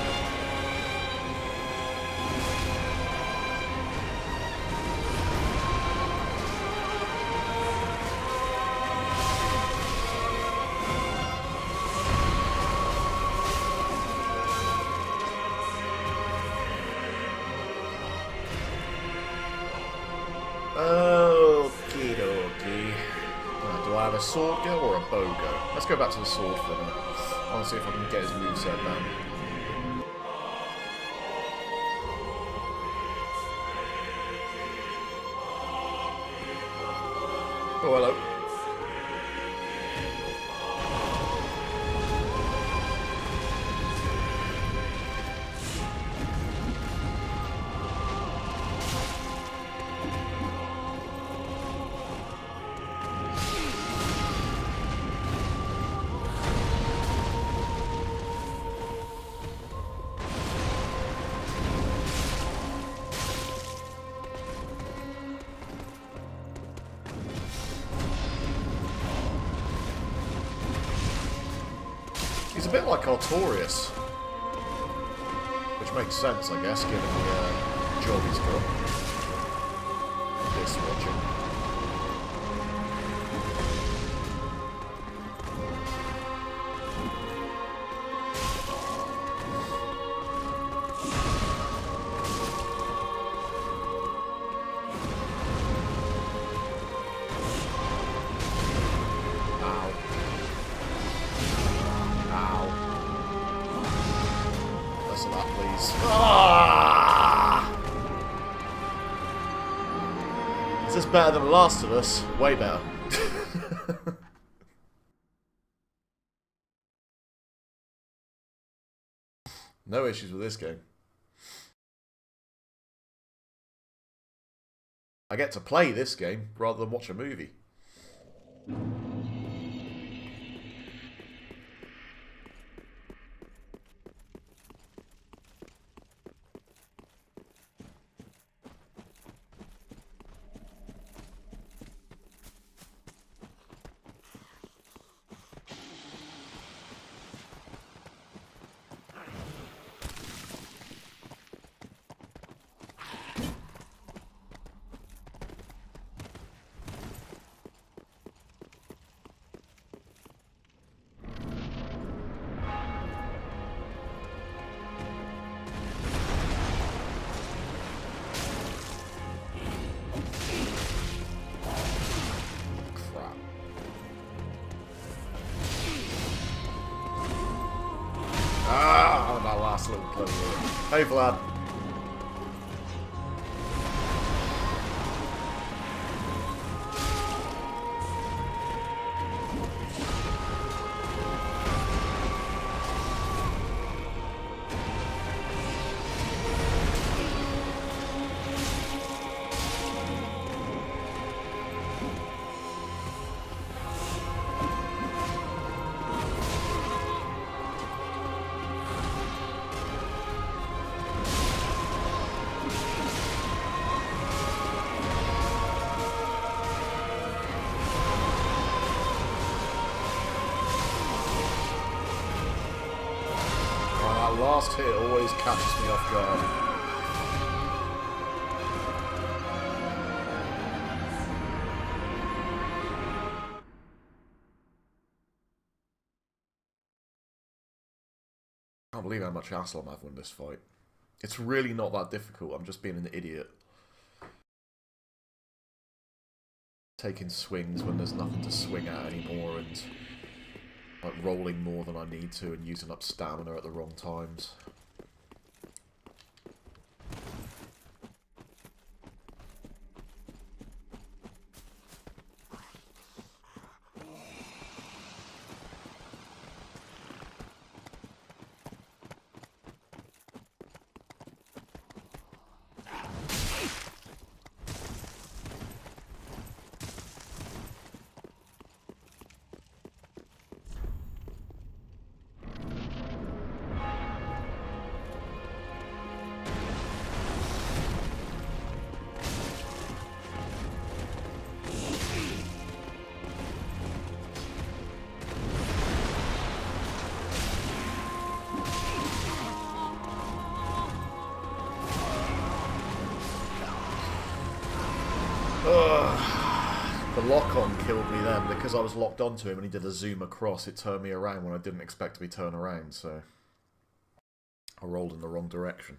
Okie dokie. Do I have a sword go or a bow go? Let's go back to the sword for a minute. I want to see if I can get his moveset down. Oh, hello. He's a bit like Artorias, which makes sense, I guess, given the job he's got. This watching. Is this better than The Last of Us? Way better. No issues with this game. I get to play this game rather than watch a movie. Hey, Vlad. Last hit always catches me off guard. I can't believe how much hassle I'm having in this fight. It's really not that difficult, I'm just being an idiot. Taking swings when there's nothing to swing at anymore and like rolling more than I need to and using up stamina at the wrong times. The lock-on killed me then because I was locked onto him and he did a zoom across. It turned me around when I didn't expect to be turned around, so I rolled in the wrong direction.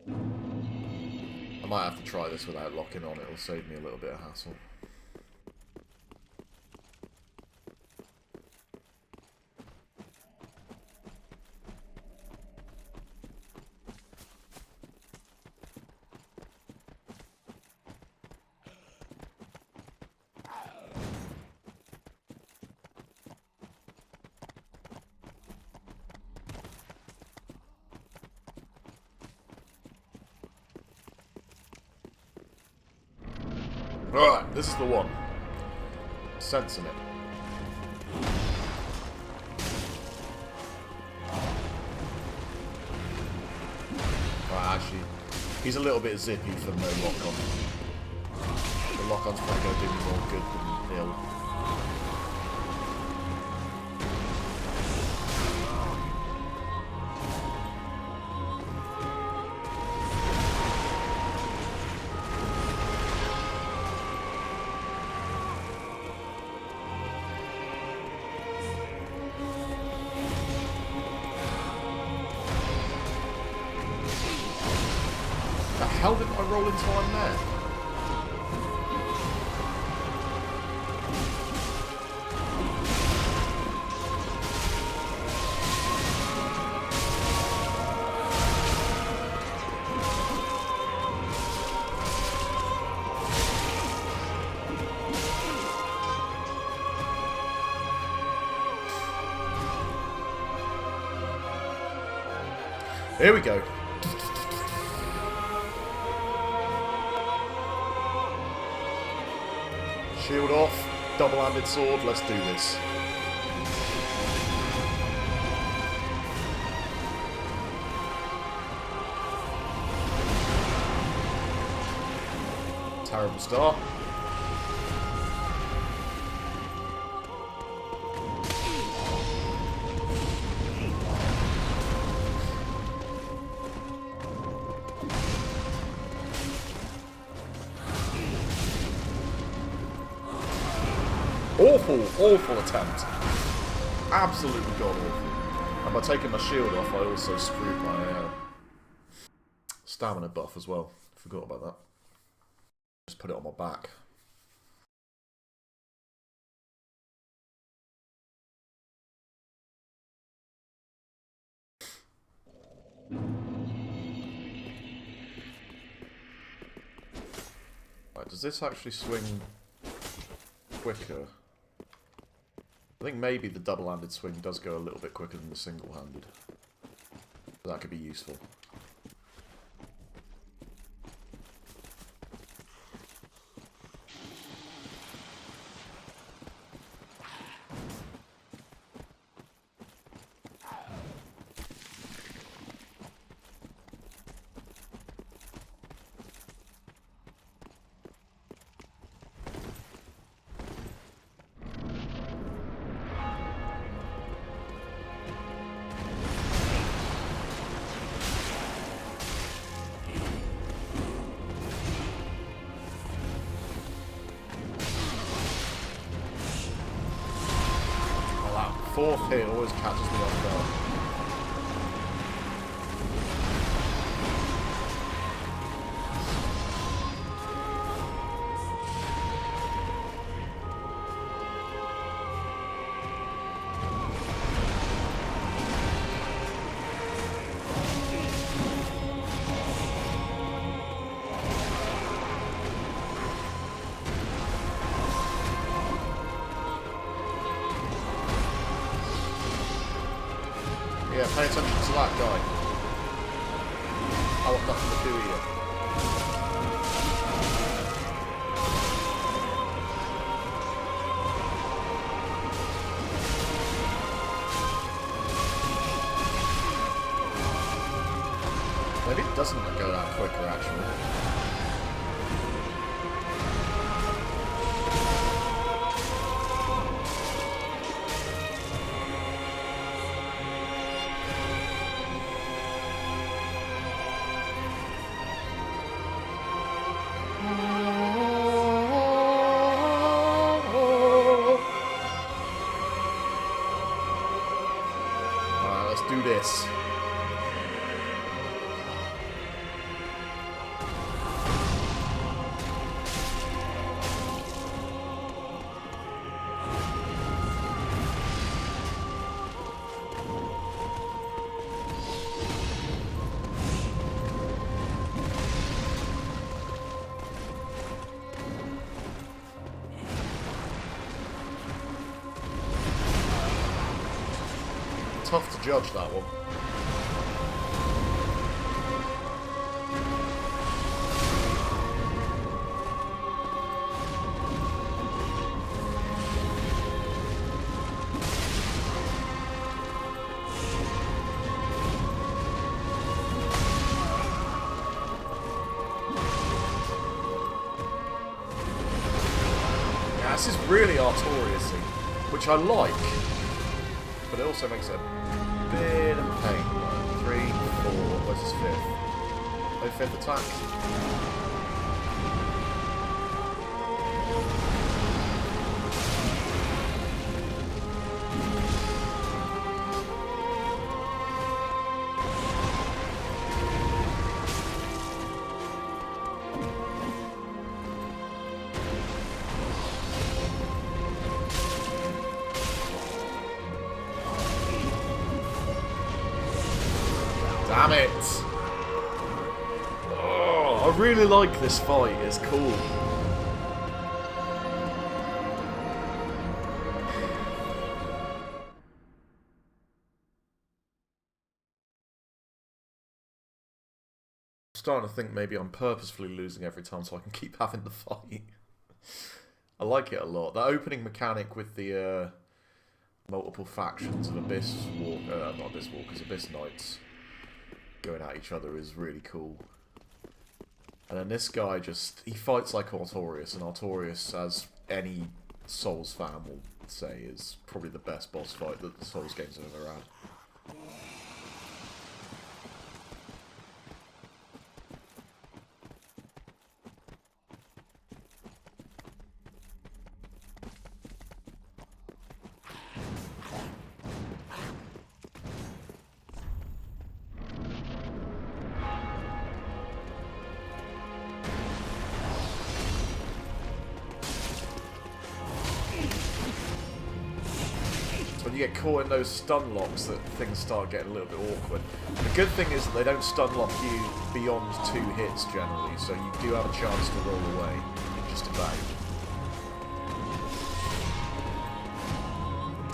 I might have to try this without locking on. It'll save me a little bit of hassle. Alright, this is the one. Sensing it. Right, actually, he's a little bit zippy for no lock-on. The lock-on's probably going to do me more good than ill. How did I roll in time there? Here we go. Shield off. Double-handed sword. Let's do this. Terrible start. Awful attempt. Absolutely god-awful. And by taking my shield off, I also screwed my stamina buff as well. Forgot about that. Just put it on my back. Right, does this actually swing quicker? I think maybe the double-handed swing does go a little bit quicker than the single-handed. That could be useful. Fourth hit always catches me off guard. Yeah, pay attention to that guy. I want nothing to do here. Maybe it doesn't go that quicker, actually. Do this. Tough to judge that one. Yeah, this is really Artorias-y, which I like. But it also makes it a bit of pain. 3, 4, where's his fifth? Oh, fifth attack. Damn it! Oh, I really like this fight, it's cool. starting to think maybe I'm purposefully losing every time so I can keep having the fight. I like it a lot. That opening mechanic with the multiple factions of Abyss Knights going at each other is really cool. And then this guy he fights like Artorias, and Artorias, as any Souls fan will say, is probably the best boss fight that the Souls games have ever had. When you get caught in those stun locks, that things start getting a little bit awkward. The good thing is that they don't stun lock you beyond 2 hits generally, so you do have a chance to roll away, just about.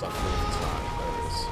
That 4th attack, there it is.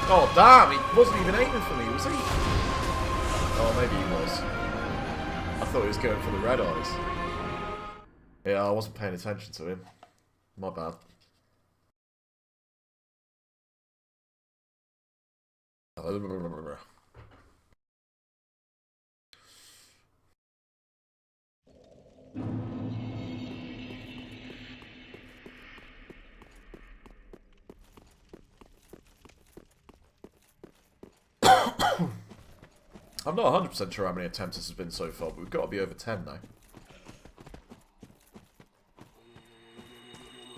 Oh damn, he wasn't even aiming for me, was he? Oh, maybe he was. I thought he was going for the red eyes. Yeah, I wasn't paying attention to him. My bad. I'm not 100% sure how many attempts this has been so far, but we've got to be over 10 now.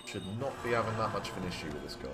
Should not be having that much of an issue with this guy.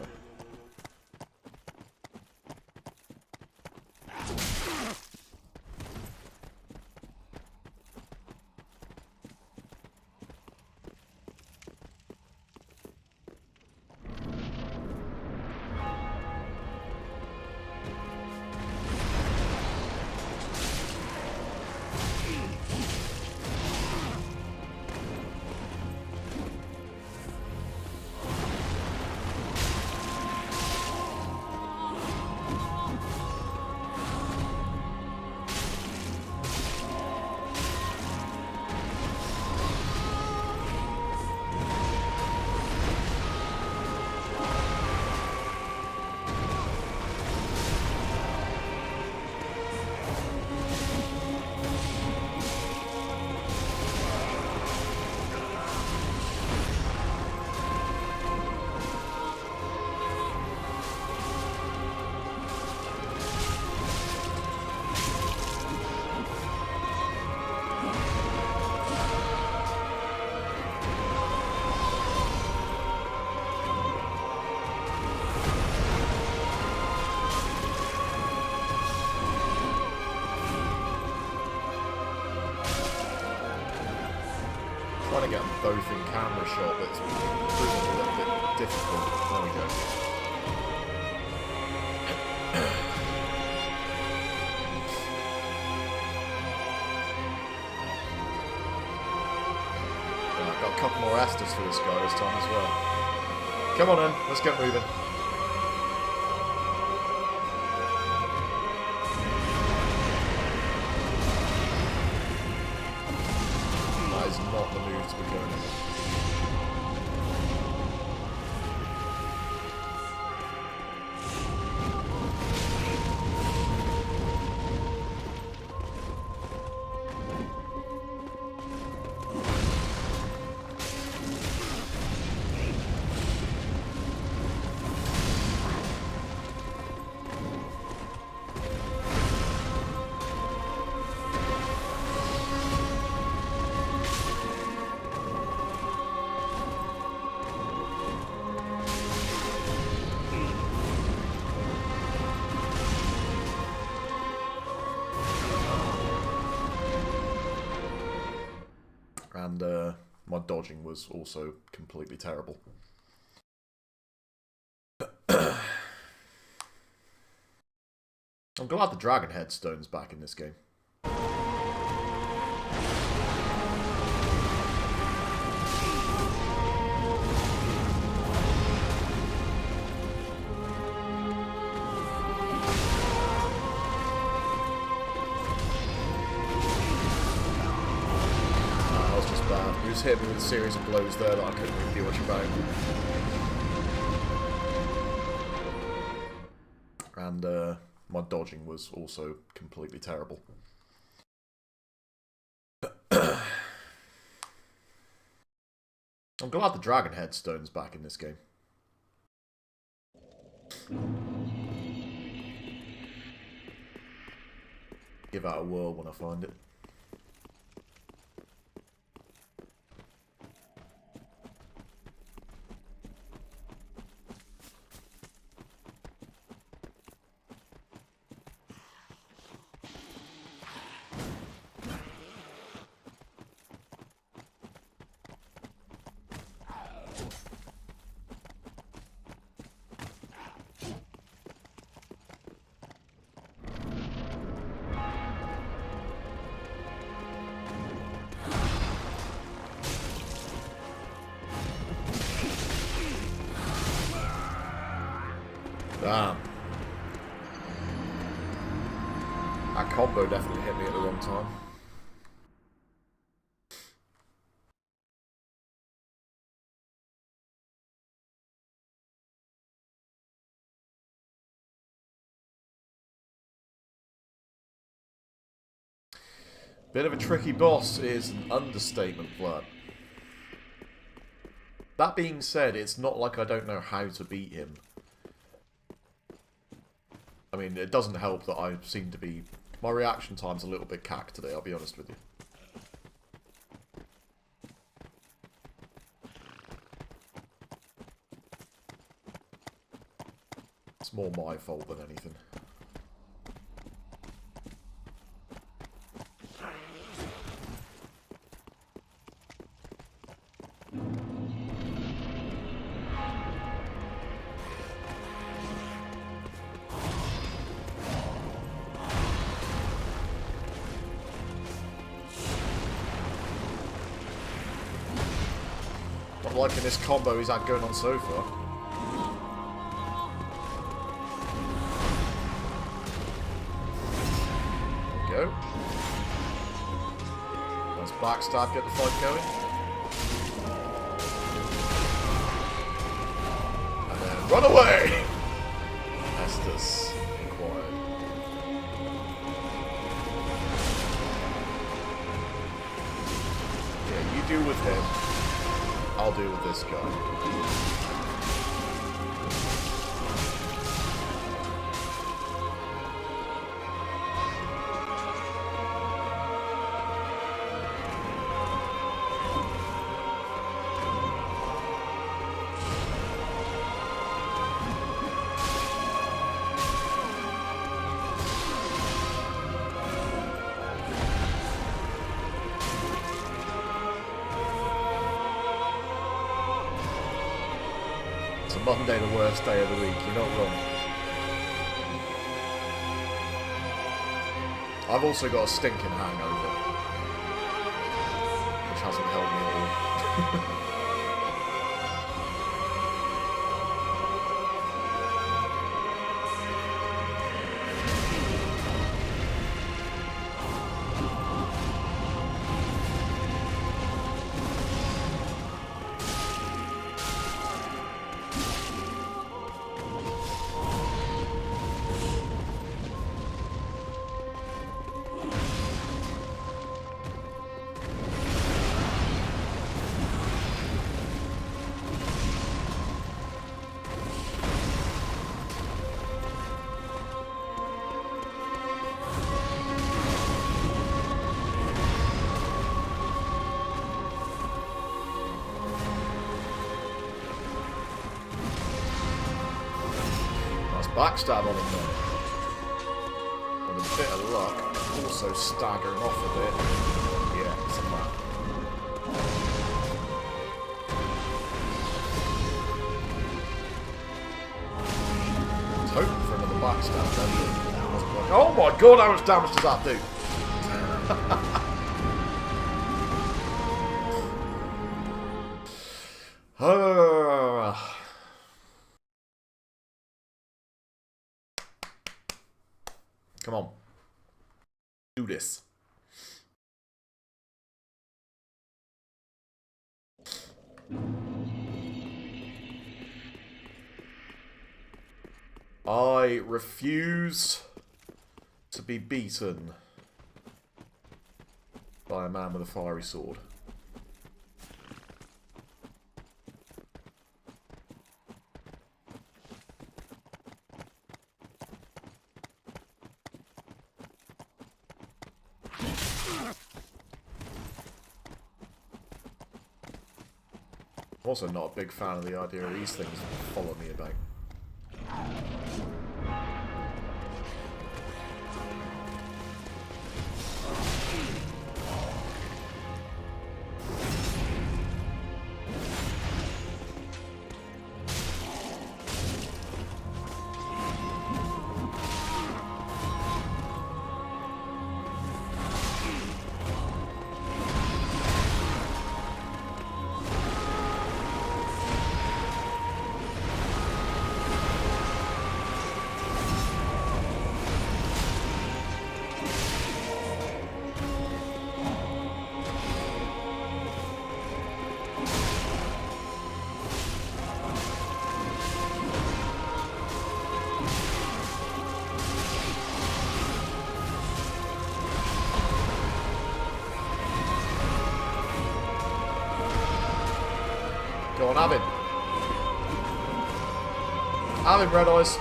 Trying to get them both in camera shot, but it's proving a little bit difficult. There we go. Right, got a couple more Estus for this guy this time as well. Come on then, let's get moving. Not the move to be going in. And my dodging was also completely terrible. I'm glad the Dragon Headstone's back in this game. Hit me with a series of blows there that I couldn't really do much about. And my dodging was also completely terrible. I'm glad the Dragon Headstone's back in this game. Give that a whirl when I find it. Damn. That combo definitely hit me at the wrong time. Bit of a tricky boss is an understatement, Vlad. That being said, it's not like I don't know how to beat him. I mean, it doesn't help that I seem to be... My reaction time's a little bit cack today, I'll be honest with you. It's more my fault than anything. Not liking this combo he's had going on so far. There we go. Let's backstab, get the fight going. And then run away! Estus acquired. Yeah, you deal with him. I'll deal with this guy. Monday, the worst day of the week, you're not wrong. I've also got a stinking hangover, which hasn't helped me at all. Backstab on him there. With a bit of luck, also staggering off a bit. Yeah, it's a map. backstab then. Oh my god, how much damage does that do? Come on. Do this. I refuse to be beaten by a man with a fiery sword. I'm also not a big fan of the idea of these things following me about. Go on, have him. Have him, Red Eyes.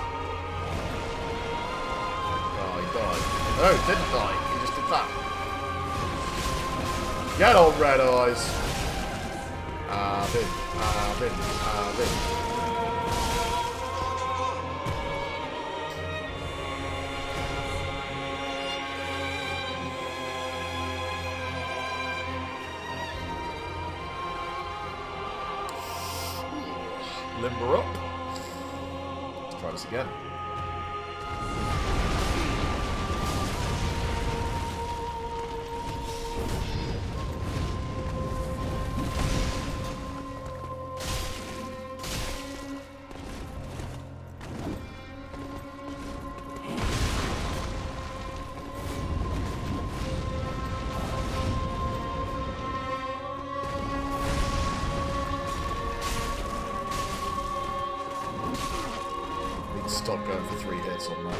Oh, he died. No, he didn't die. He just did that. Get on, Red Eyes. Have him. Have him. Have him. Limber up. Let's try this again. Stop going for 3 hits on that.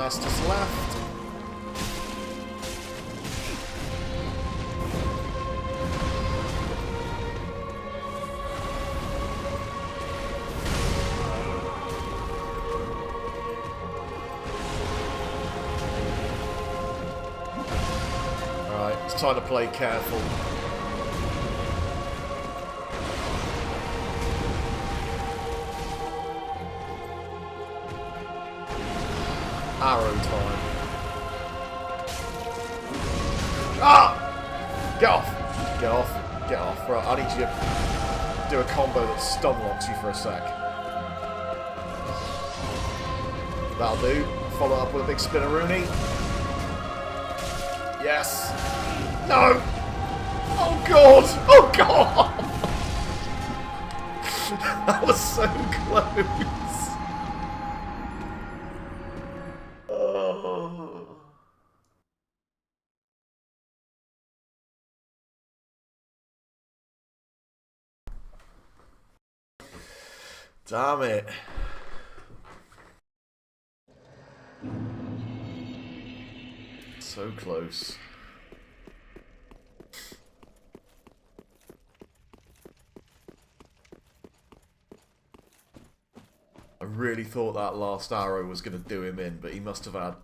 Estus left. Alright, it's time to play careful. Arrow time. Ah! Get off! Get off. Get off. Right, I need you to do a combo that stun locks you for a sec. That'll do. Follow up with a big spinneroonie. Yes. No! Oh god! Oh god! That was so close. Damn it. So close. I really thought that last arrow was going to do him in, but he must have had,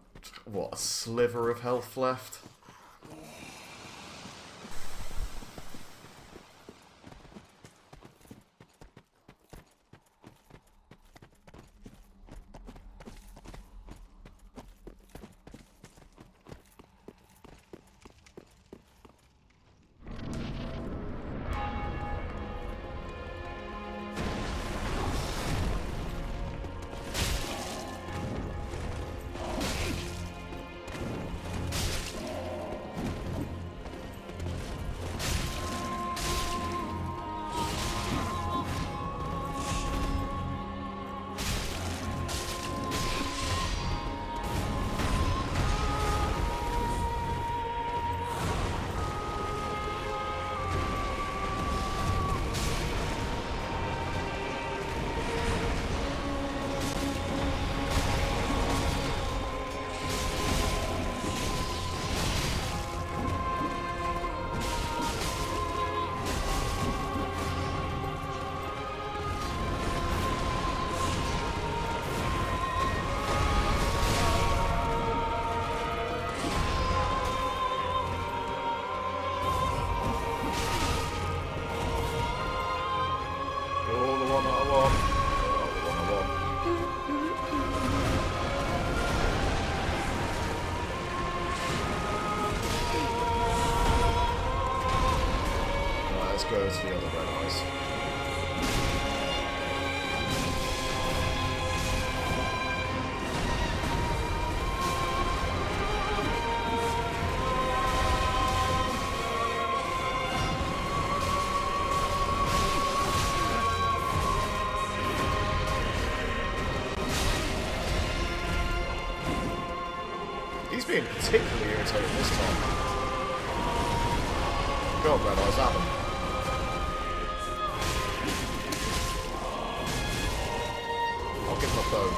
what, a sliver of health left? Goes the other red eyes. He's being particularly irritating this time. Go on, red eyes, have him. Give him a bow.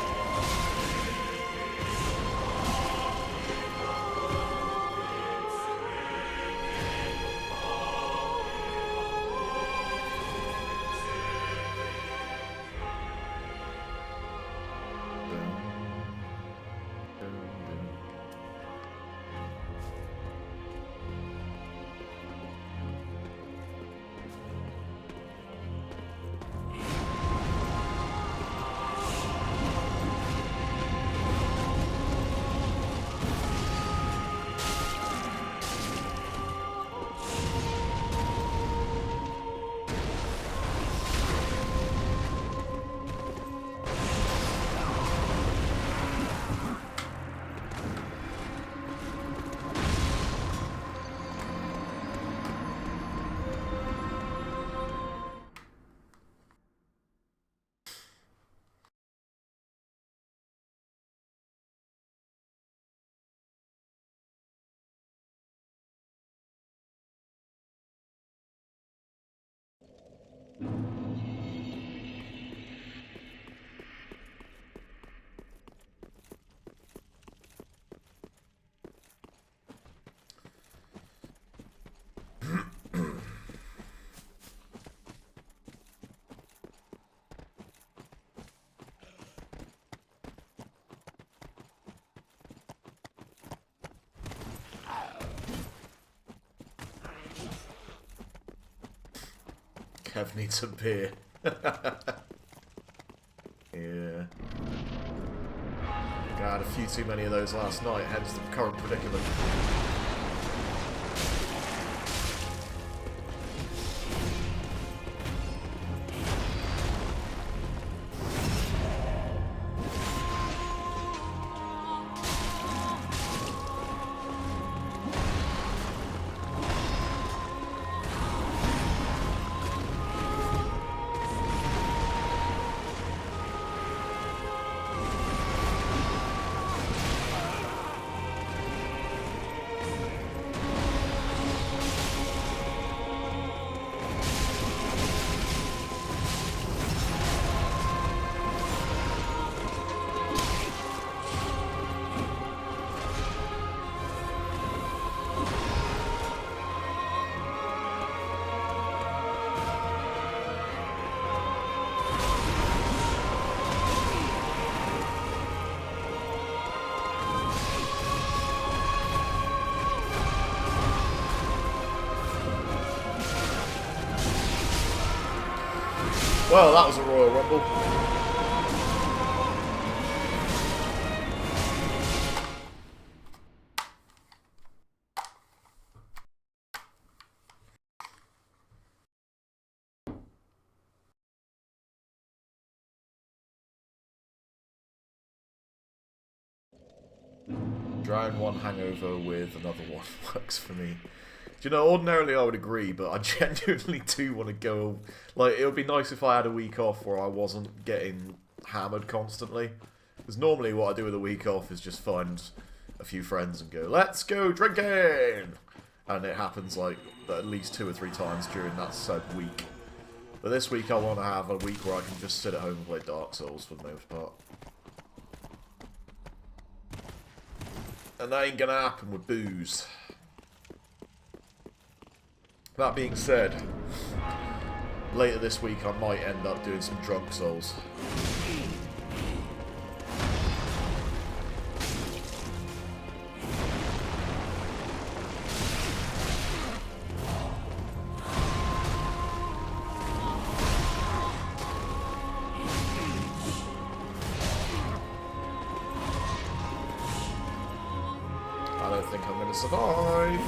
Kev needs a beer. Yeah. I had a few too many of those last night, hence the current predicament. Well, that was a Royal Rumble. Drown one hangover with another one works for me. Do you know, ordinarily I would agree, but I genuinely do want to go... Like, it would be nice if I had a week off where I wasn't getting hammered constantly. Because normally what I do with a week off is just find a few friends and go, let's go drinking! And it happens, like, at least 2 or 3 times during that said week. But this week I want to have a week where I can just sit at home and play Dark Souls for the most part. And that ain't gonna happen with booze. That being said, later this week I might end up doing some Drunk Souls. I don't think I'm gonna survive.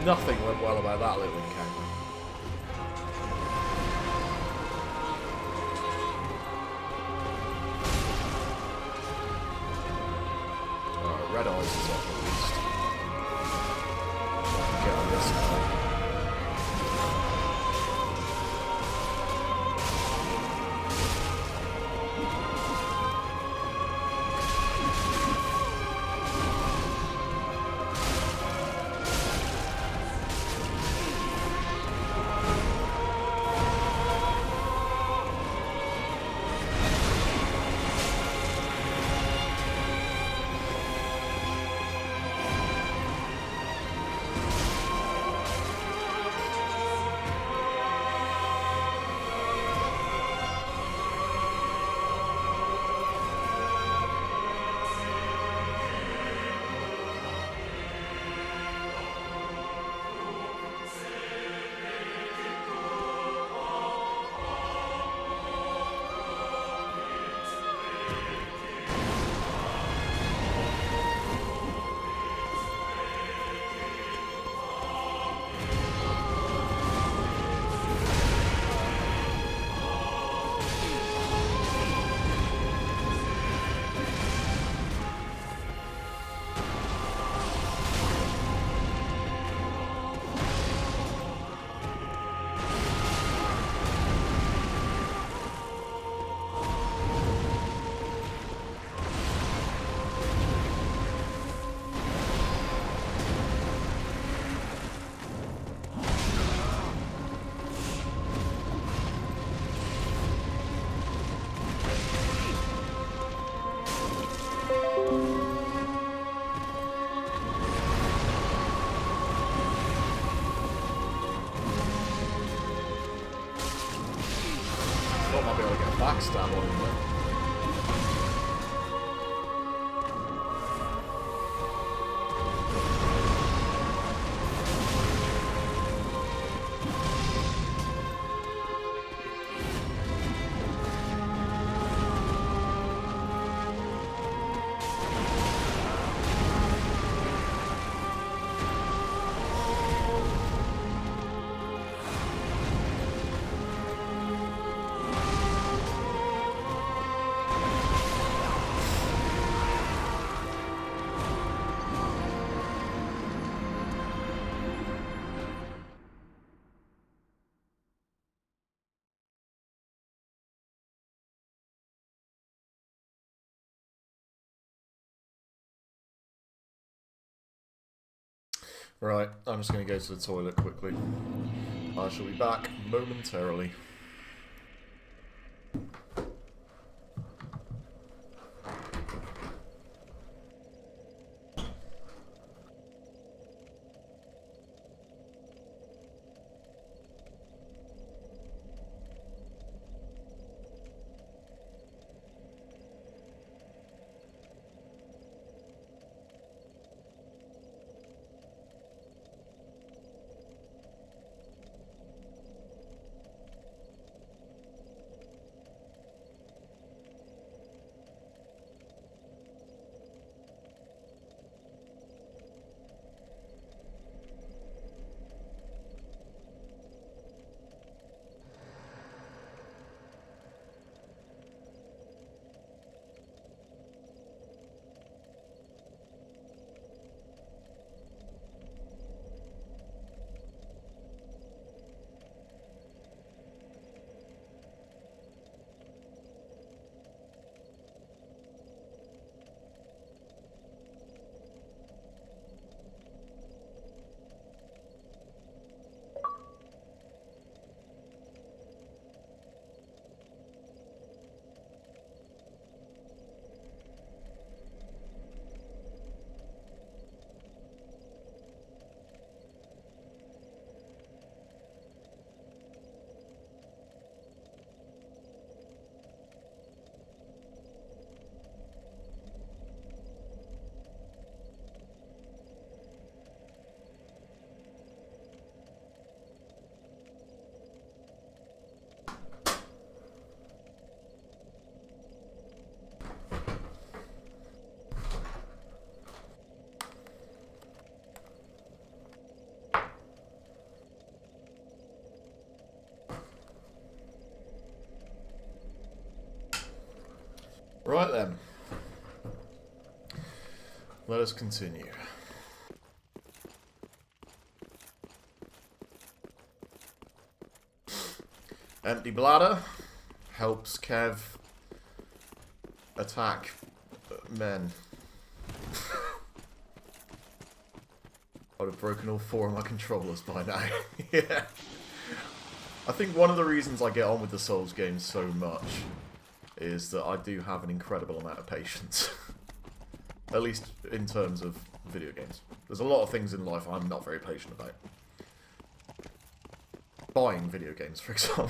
Nothing went well about that little encounter. Alright, Red Eyes is off at least. So I can get on this now. Thought I might be able to get a backstab on him there. Right, I'm just going to go to the toilet quickly. I shall be back momentarily. Right then. Let us continue. Empty bladder helps Kev attack men. I'd have broken all 4 of my controllers by now. Yeah. I think one of the reasons I get on with the Souls games so much is that I do have an incredible amount of patience. At least in terms of video games. There's a lot of things in life I'm not very patient about. Buying video games, for example.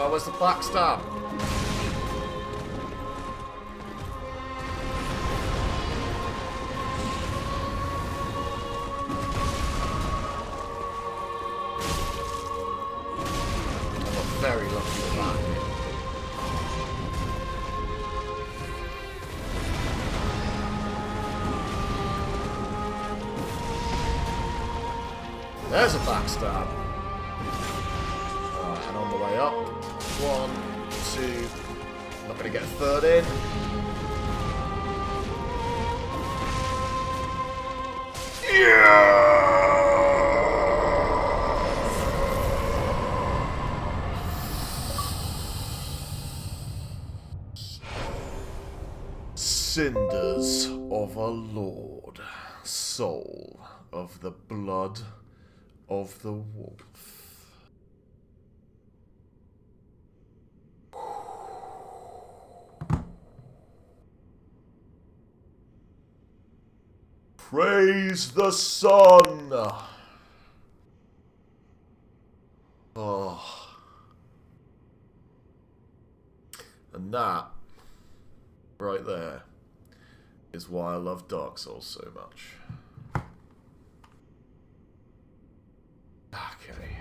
Where's the backstab? I got very lucky with that. There's a backstab. Alright, and on the way up. 1, 2. Not going to get a third in. Yeah! Cinders of a lord, soul of the blood of the wolf. Praise the sun! Oh. And that, right there, is why I love Dark Souls so much. Okay.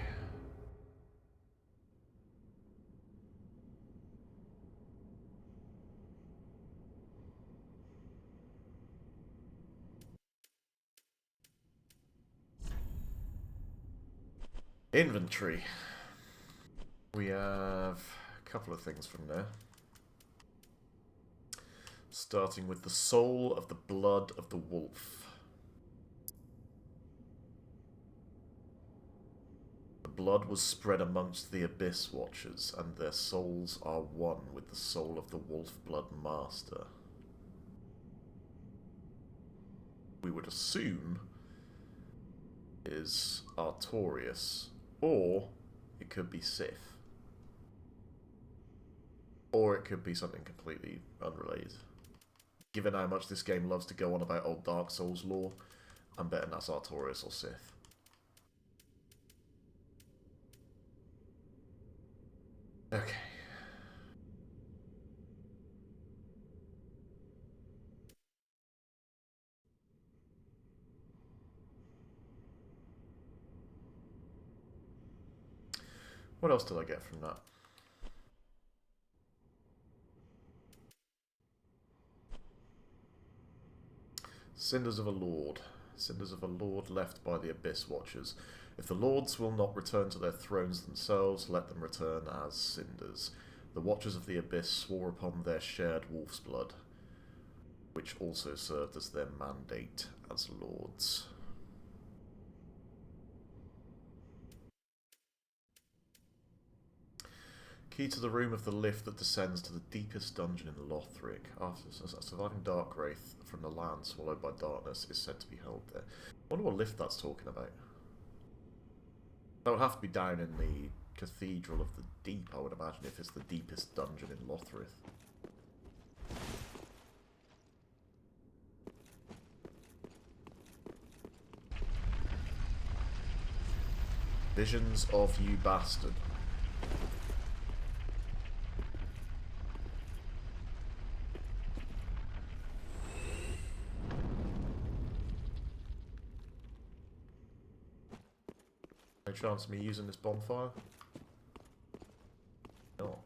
Inventory. We have a couple of things from there. Starting with the soul of the blood of the wolf. The blood was spread amongst the Abyss Watchers, and their souls are one with the soul of the Wolf-Blood Master. We would assume is Artorias, or it could be Sith. Or it could be something completely unrelated. Given how much this game loves to go on about old Dark Souls lore, I'm betting that's Artorias or Sith. Okay. What else did I get from that? Cinders of a Lord. Cinders of a Lord left by the Abyss Watchers. If the Lords will not return to their thrones themselves, let them return as cinders. The Watchers of the Abyss swore upon their shared wolf's blood, which also served as their mandate as Lords. Key to the room of the lift that descends to the deepest dungeon in Lothric. After a surviving dark wraith from the land swallowed by darkness is said to be held there. I wonder what lift that's talking about. That would have to be down in the Cathedral of the Deep, I would imagine, if it's the deepest dungeon in Lothric. Visions of you bastard. No chance of me using this bonfire? No.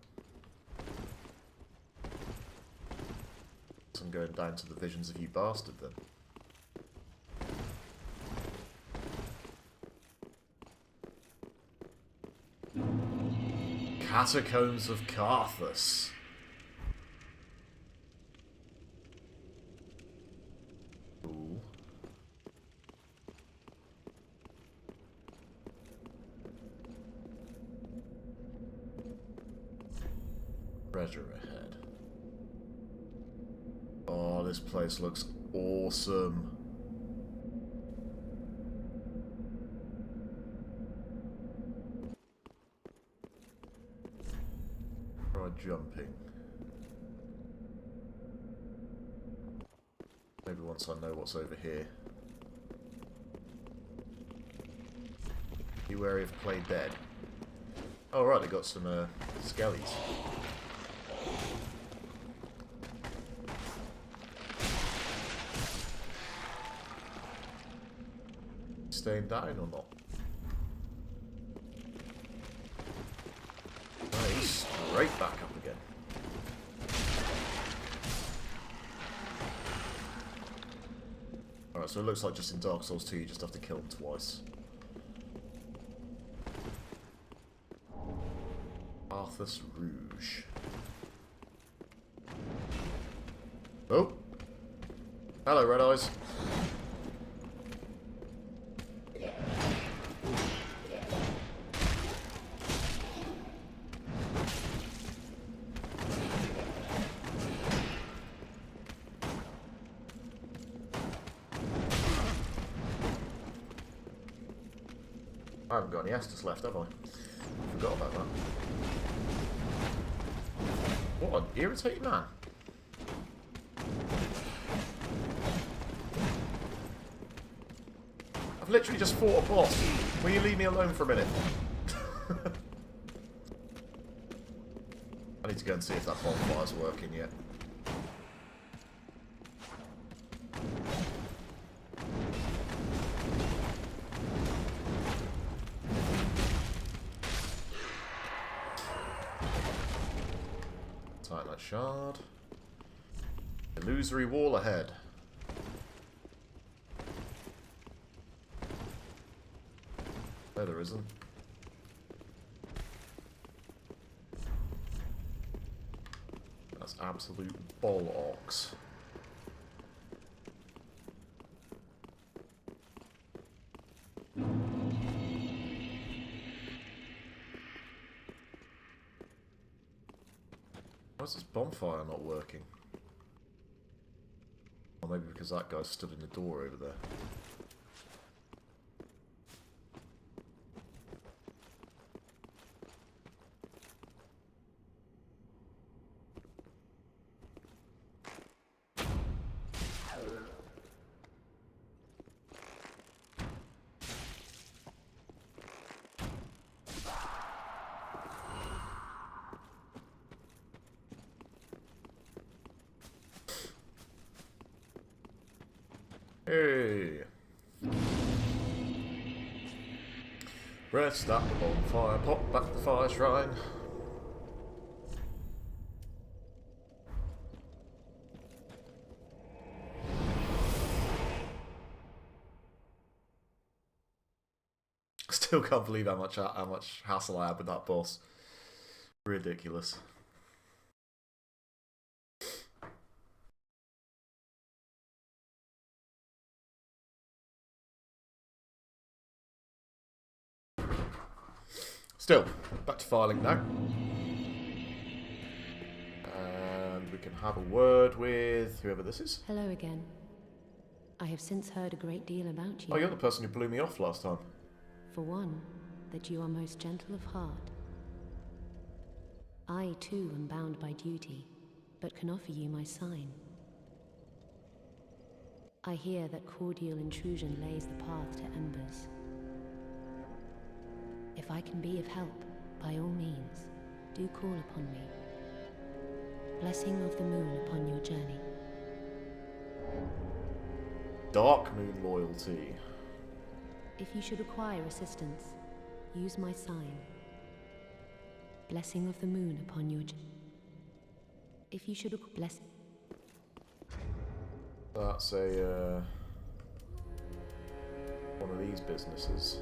So I'm going down to the visions of you bastard then. Catacombs of Carthus. Ooh. Treasure ahead. Oh, this place looks awesome. Try jumping. Maybe once I know what's over here. You wary of Play Dead. Oh right, they got some skellies. Staying down or not? Nice, straight back up again. Alright, so it looks like just in Dark Souls 2 you just have to kill them twice. Arthas Rouge. Oh! Hello, Red Eyes. I haven't got any Estus left, have I? Forgot about that. What an irritating man. I've literally just fought a boss. Will you leave me alone for a minute? I need to go and see if that bonfire's working yet. Titanite shard. Illusory wall ahead. No, there isn't. That's absolute bollocks. Why is this bonfire not working? Or maybe because that guy stood in the door over there. Hey! Rest up the bonfire, pop back the fire shrine. Still can't believe how much hassle I had with that boss. Ridiculous. Still, back to filing now. And we can have a word with whoever this is. Hello again. I have since heard a great deal about you. Oh, you're the person who blew me off last time. For one, that you are most gentle of heart. I, too, am bound by duty, but can offer you my sign. I hear that cordial intrusion lays the path to embers. If I can be of help, by all means, do call upon me. Blessing of the moon upon your journey. Dark Moon loyalty. If you should require assistance, use my sign. Blessing of the moon upon your journey. If you should bless. That's a one of these businesses.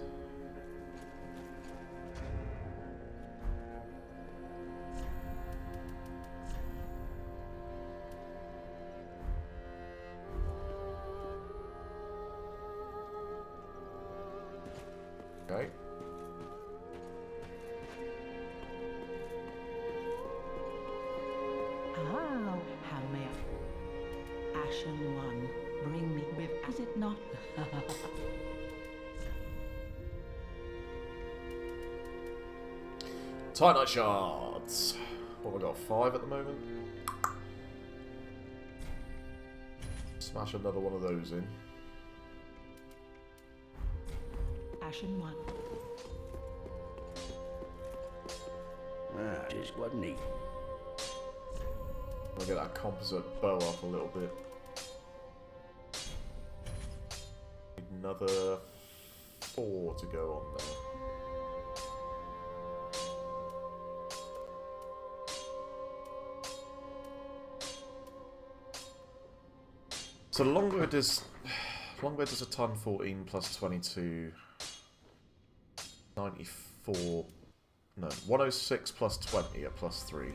Okay. Ah, how may I? Ashen One, bring me with. Is it not? Titanite shards. What have I got? 5 at the moment. Smash another one of those in. Ashen One. Ah, just what neat. I'll get that composite bow up a little bit. Need another 4 to go on there. So Longbow does a ton 14 plus 22, 94, no, 106 plus 20 at plus 3,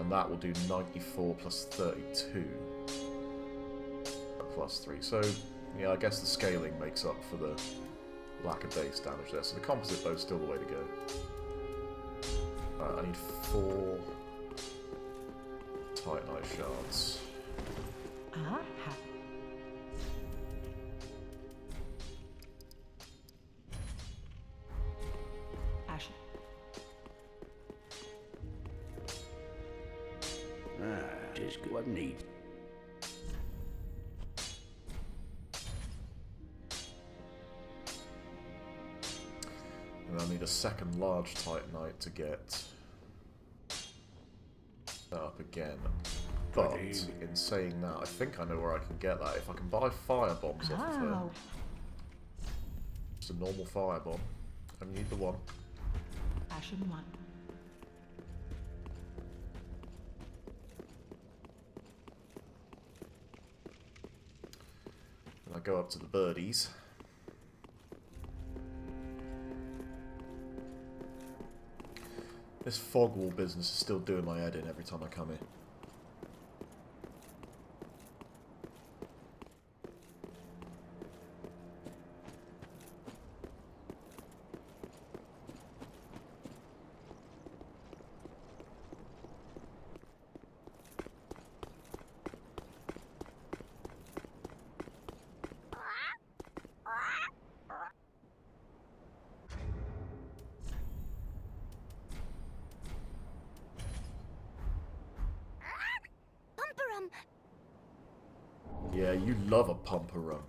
and that will do 94 plus 32 at plus 3. So, yeah, I guess the scaling makes up for the lack of base damage there. So the composite bow's still the way to go. I need 4 Titanite shards. Ah, Ashen. Ah, just what neat. second large Titanite to get that up again. But in saying that, I think I know where I can get that. If I can buy fire bombs off of her. Just a normal fire bomb. I need the one. Ashen 1. And I go up to the birdies. This fog wall business is still doing my head in every time I come here. Yeah, you love a pumper run.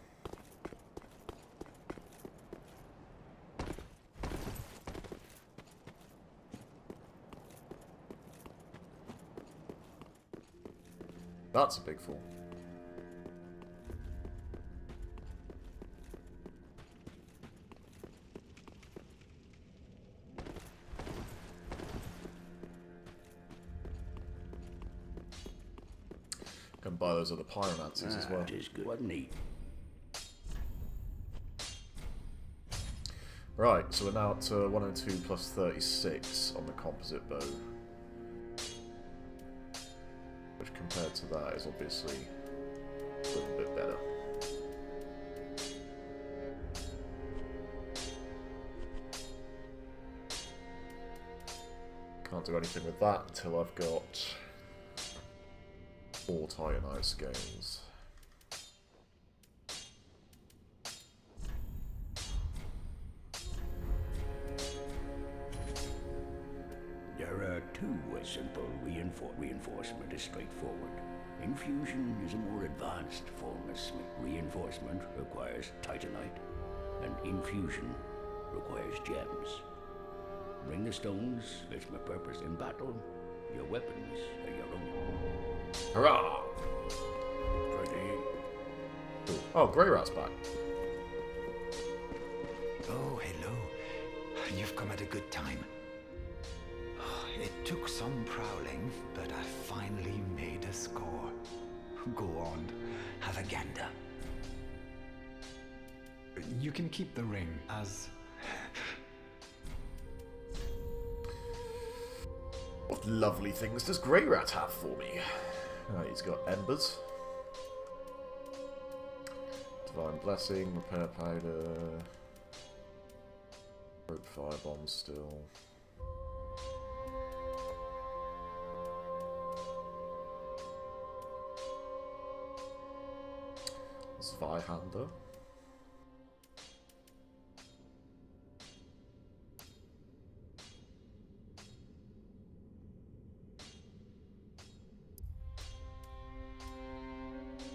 That's a big fall. Can buy those other pyromancies as well. Tis good. What neat. Right, so we're now to 102 plus 36 on the composite bow. Which compared to that is obviously a little bit better. Can't do anything with that until I've got 4 Titanite scales. There are two. A simple reinforcement is straightforward. Infusion is a more advanced form of smith. Reinforcement requires Titanite, and infusion requires gems. Bring the stones, fits my purpose in battle. Your weapons are your own. Hurrah! Pretty. Oh, Grey Rat's back. Oh, hello. You've come at a good time. It took some prowling, but I finally made a score. Go on, have a gander. You can keep the ring as... What lovely things does Grey Rat have for me? Right, he's got Embers. Divine Blessing, Repair Powder... Rope Firebomb still... Zweihander.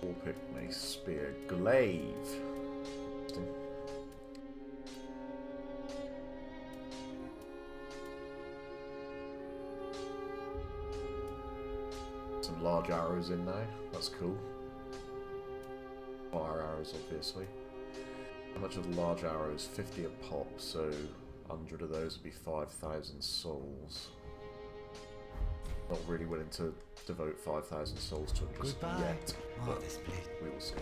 Warpick, Mace, Spear, Glaive. Some large arrows in there, that's cool. Fire arrows, obviously. How much are the large arrows? 50 a pop, so 100 of those would be 5,000 souls. Not really willing to devote 5,000 souls to them just yet, but we will see.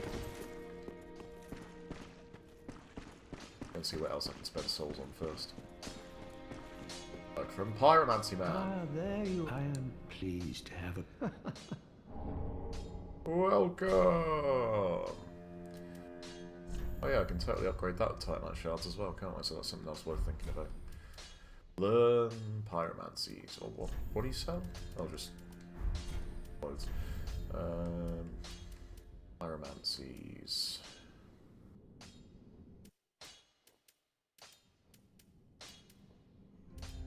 Let's see what else I can spend souls on first. Like from Pyromancy Man. Ah, there you are. I am pleased to have a... Welcome! Oh yeah, I can totally upgrade that with Titanite shards as well, can't I? So that's something else worth thinking about. Learn pyromancies. Or what do you sell? Oh, just clothes. Pyromancies.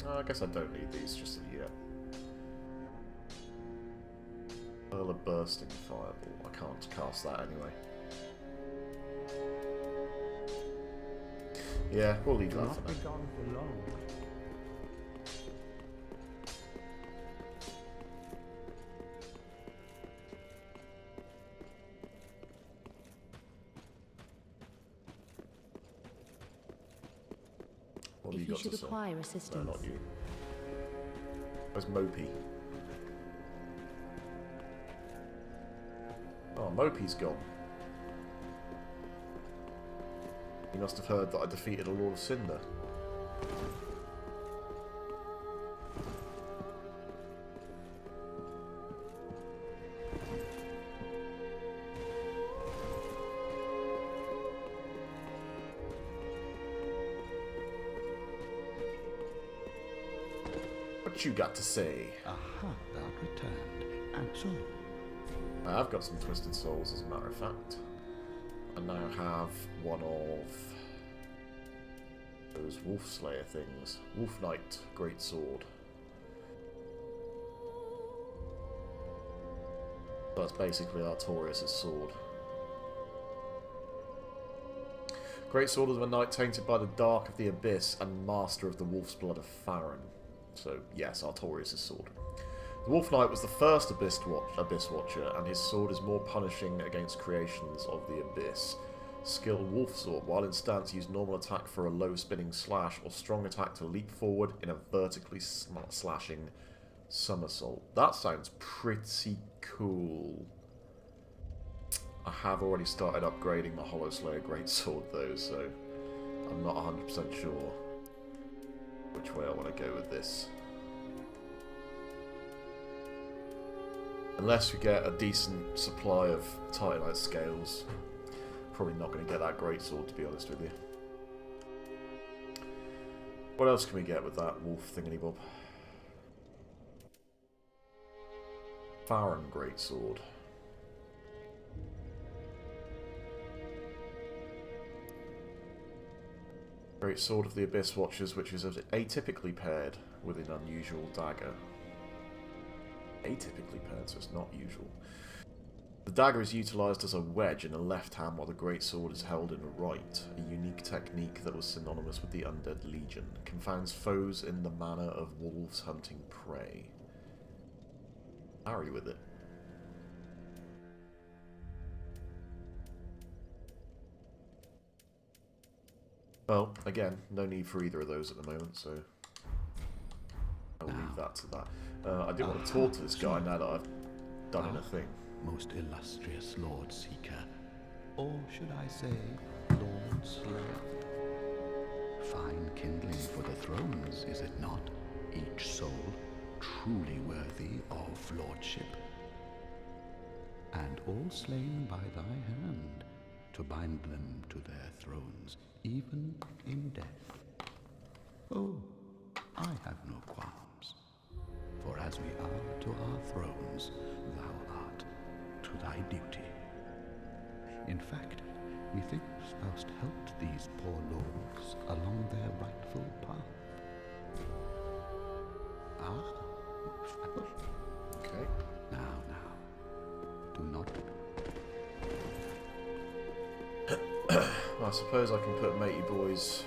I guess I don't need these just yet. Pearl of Bursting Fireball. I can't cast that anyway. Yeah, we'll leave that for now. Not be gone for long. got should to say? acquire No, assistance. not you. Where's Mopey? Oh, Mopey's gone. He must have heard that I defeated a Lord of Cinder. What you got to say? Aha, thou art returned. And so, I have got some Twisted Souls, as a matter of fact. I now have one of those Wolf Slayer things. Wolf Knight, Great Sword. That's basically Artorias' sword. Great Sword of a Knight tainted by the dark of the Abyss and master of the Wolf's Blood of Farron. So, yes, Artorias' sword. The Wolf Knight was the first Abyss Watcher, and his sword is more punishing against creations of the Abyss. Skilled Wolf Sword, while in stance, use normal attack for a low spinning slash, or strong attack to leap forward in a vertically slashing somersault. That sounds pretty cool. I have already started upgrading my Hollow Slayer Greatsword though, so I'm not 100% sure which way I want to go with this. Unless we get a decent supply of Titanite scales, probably not going to get that Greatsword, to be honest with you. What else can we get with that wolf thingy-bob? Farron Greatsword. Great Sword of the Abyss Watchers, which is atypically paired with an unusual dagger. Atypically paired, so it's not usual. The dagger is utilised as a wedge in the left hand while the Great Sword is held in the right, a unique technique that was synonymous with the Undead Legion. Confounds foes in the manner of wolves hunting prey. Parry with it. Well, again, no need for either of those at the moment, so I'll leave that to that. I do want to talk to this guy now that I've done anything. Most illustrious Lord Seeker, or should I say, Lord Slayer? Fine kindling for the thrones, is it not? Each soul truly worthy of lordship. And all slain by thy hand, to bind them to their thrones, even in death. Oh, I have no qualms, for as we are to our thrones, thou art to thy duty. In fact, methinks thou'st helped these poor lords along their rightful path. Okay. Now, do not... I suppose I can put Matey Boy's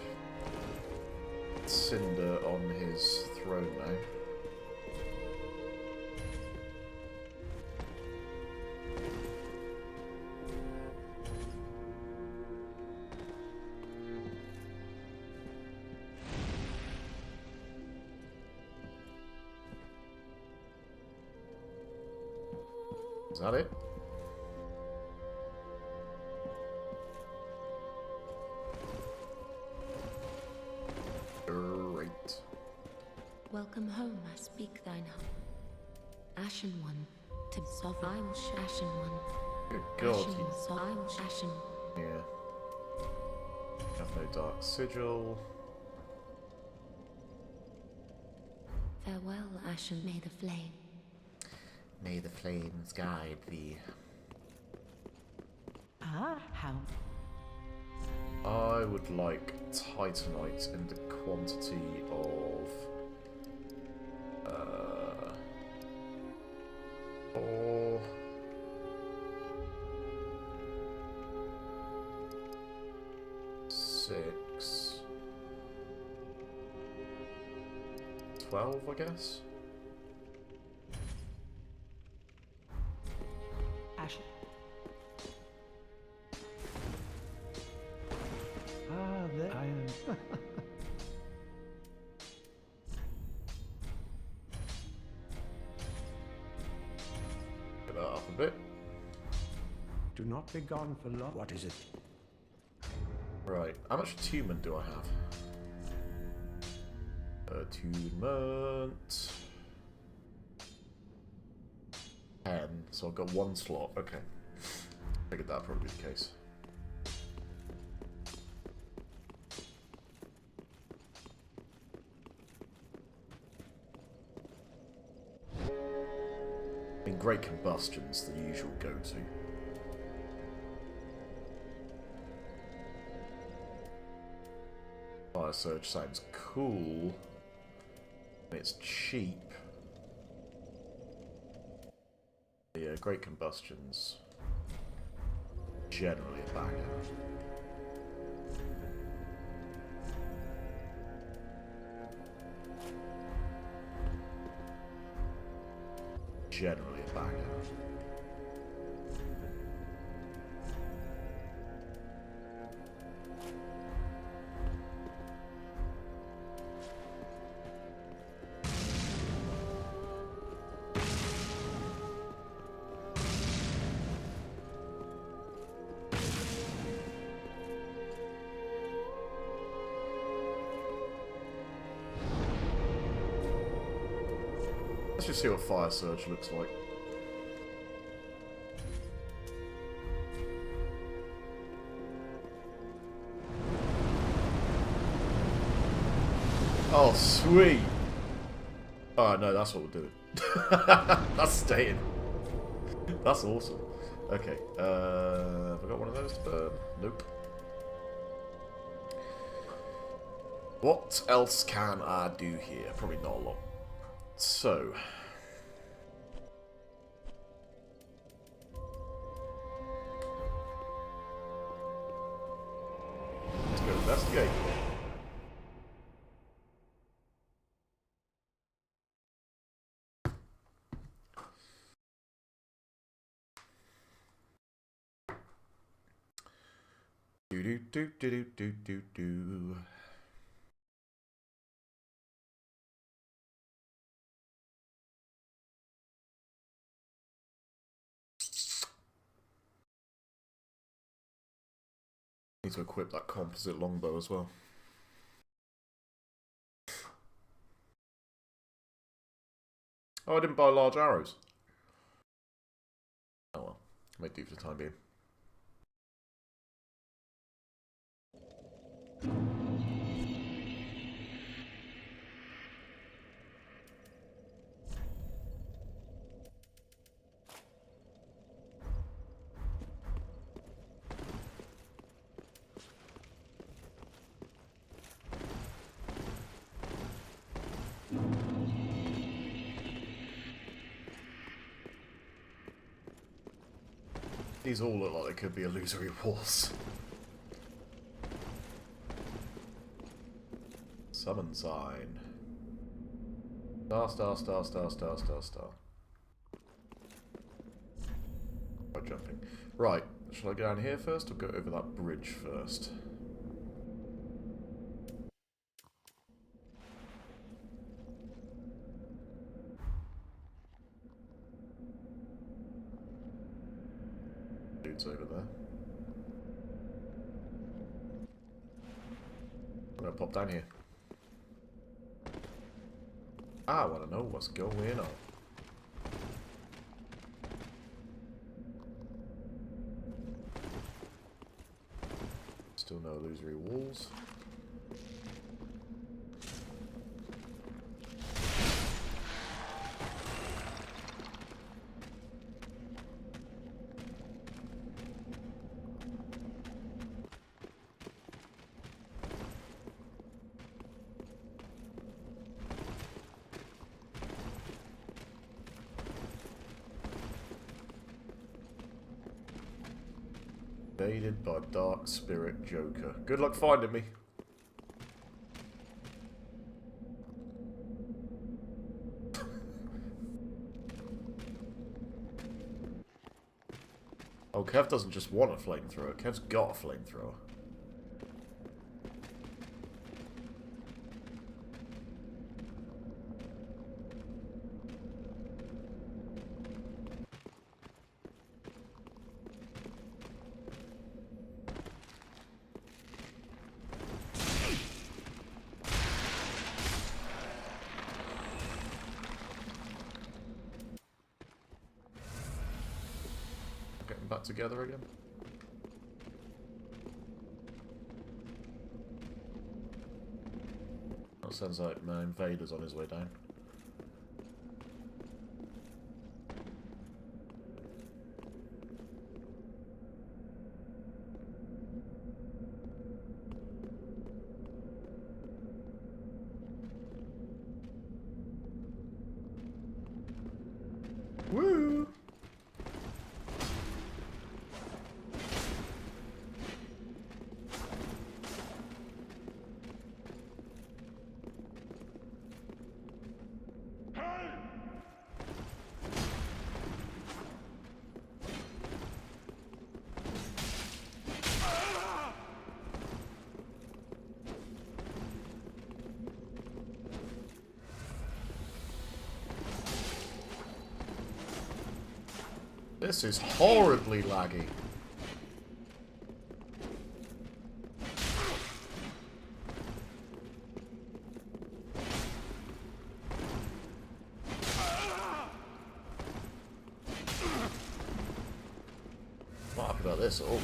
Cinder on his throne now. Is that it? Great. Welcome home, I speak thine home. Ashen One, to sovereign. I will Ashen One. Good God, Ashen he... One, I will Ashen. Yeah. Have no Dark Sigil. Farewell, Ashen. May the flame. May the flames guide thee. Ah, how? I would like Titanite in the quantity of... 4... 6... 12, I guess? Ashen. there I am. bit. Do not be gone for long. What is it? Right, how much attunement do I have? Attunement... 10, so I've got 1 slot. Okay. Figured that'd probably be the case. I mean, Great Combustion's the usual go-to. Fire Surge sounds cool. It's cheap. Yeah, Great Combustion's generally a banger. Generally a banger. Let's just see what Fire Surge looks like. Oh, sweet! Oh, no, that's what we're doing. That's staying. That's awesome. Okay, have I got one of those to burn? Nope. What else can I do here? Probably not a lot. So... let's go investigate. Do do do do do do do. Need to equip that composite longbow as well. Oh, I didn't buy large arrows. Oh well, might do for the time being. These all look like they could be illusory walls. Summon sign. Star, star, star, star, star, star, star. By jumping. Right, shall I go down here first or go over that bridge first? Dude's over there. I'm gonna pop down here. I wanna know what's going on. Still no illusory walls. Invaded by Dark Spirit Joker. Good luck finding me. Oh, Kev doesn't just want a flamethrower. Kev's got a flamethrower. back together again. That sounds like my invader's on his way down. Woo! This is horribly laggy. Not happy about this at all.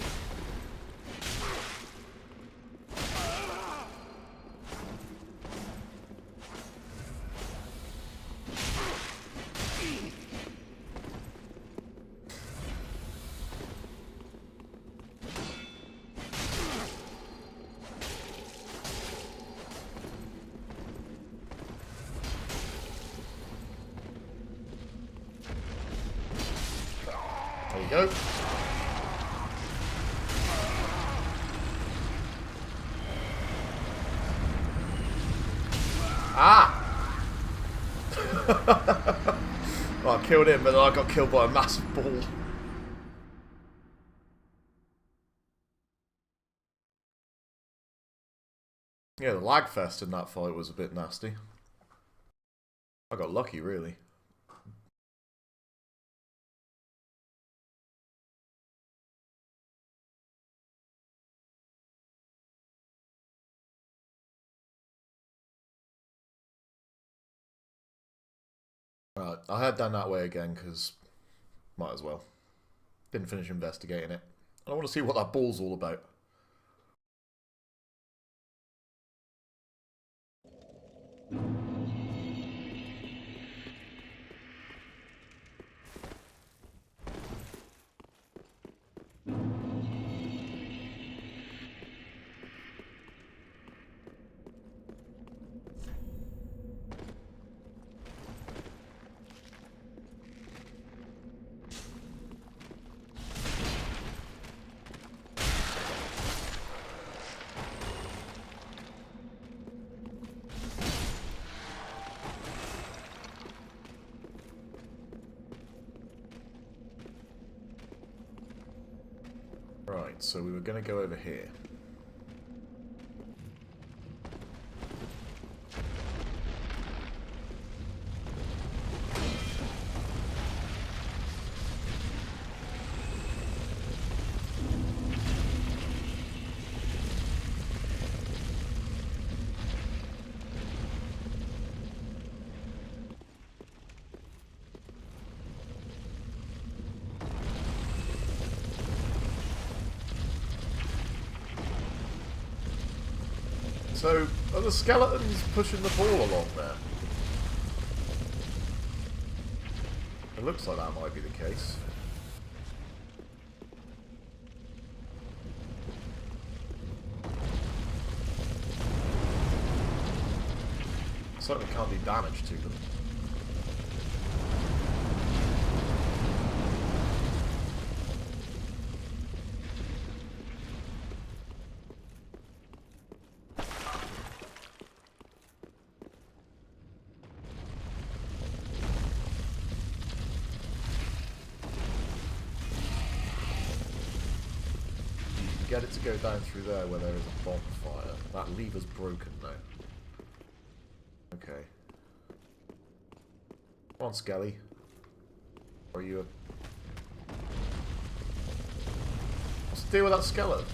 There you go. Ah! Well, I killed him, but then I got killed by a massive ball. Yeah, the lag fest in that fight was a bit nasty. I got lucky, really. Right, I'll head down that way again, because might as well. Didn't finish investigating it. I want to see what that ball's all about. Right, so we were going to go over here. So, are the skeletons pushing the ball along there? It looks like that might be the case. Certainly can't do damage to them. Get it to go down through there where there is a bonfire. That lever's broken now. Okay. Come on, Skelly. Or are you a... What's the deal with that skeleton?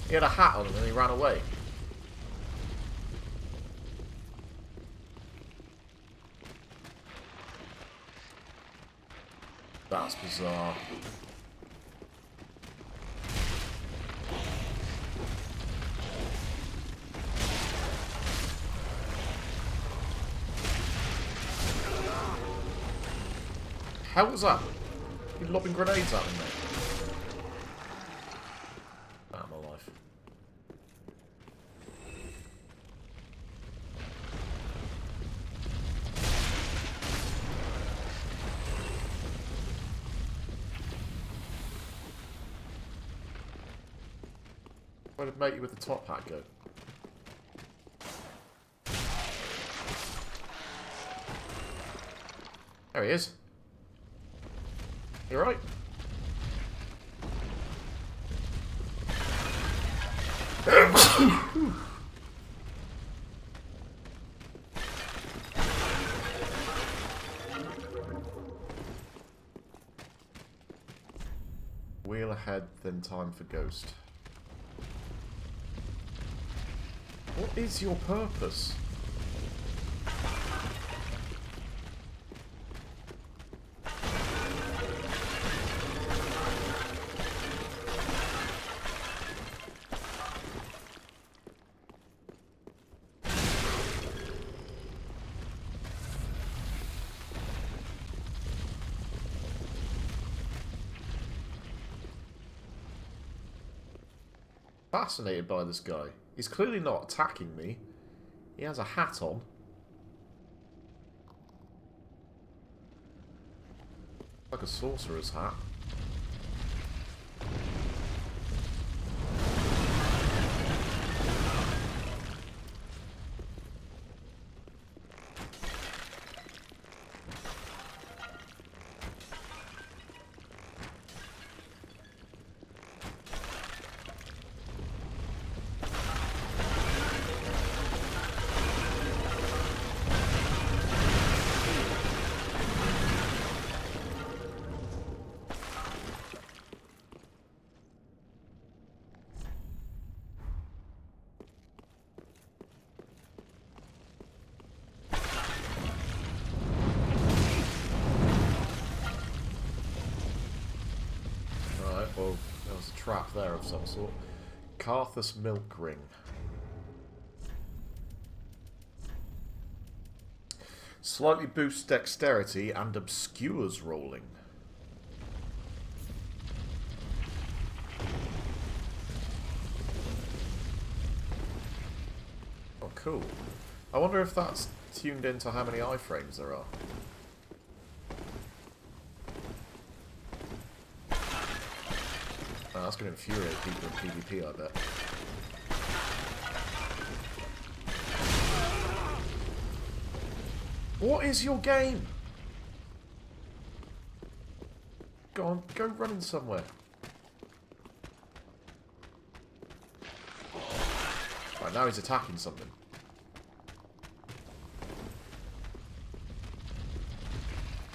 He had a hat on him and he ran away. That's bizarre. How was that? You lobbing grenades at me, mate? Out of my life. Where did matey with the top hat go? There he is. You alright? Wheel ahead, then time for Ghost. What is your purpose? Fascinated by this guy. He's clearly not attacking me. He has a hat on. Like a sorcerer's hat. Well, there was a trap there of some sort. Karthus Milk Ring. Slightly boosts dexterity and obscures rolling. Oh, cool. I wonder if that's tuned into how many iframes there are. Oh, that's going to infuriate people in PvP, I bet. What is your game? Go on, go running somewhere. Right, now he's attacking something.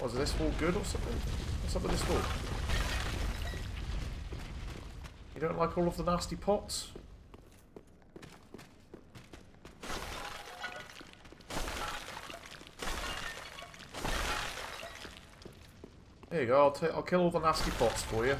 Was this wall good or something? What's up with this wall? You don't like all of the nasty pots? There you go, I'll kill all the nasty pots for you.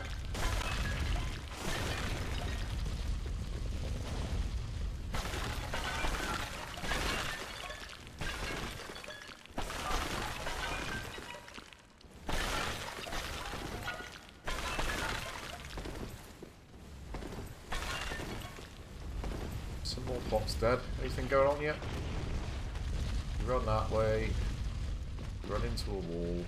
Some more pots dead. Anything going on yet? Run that way. Run into a wall.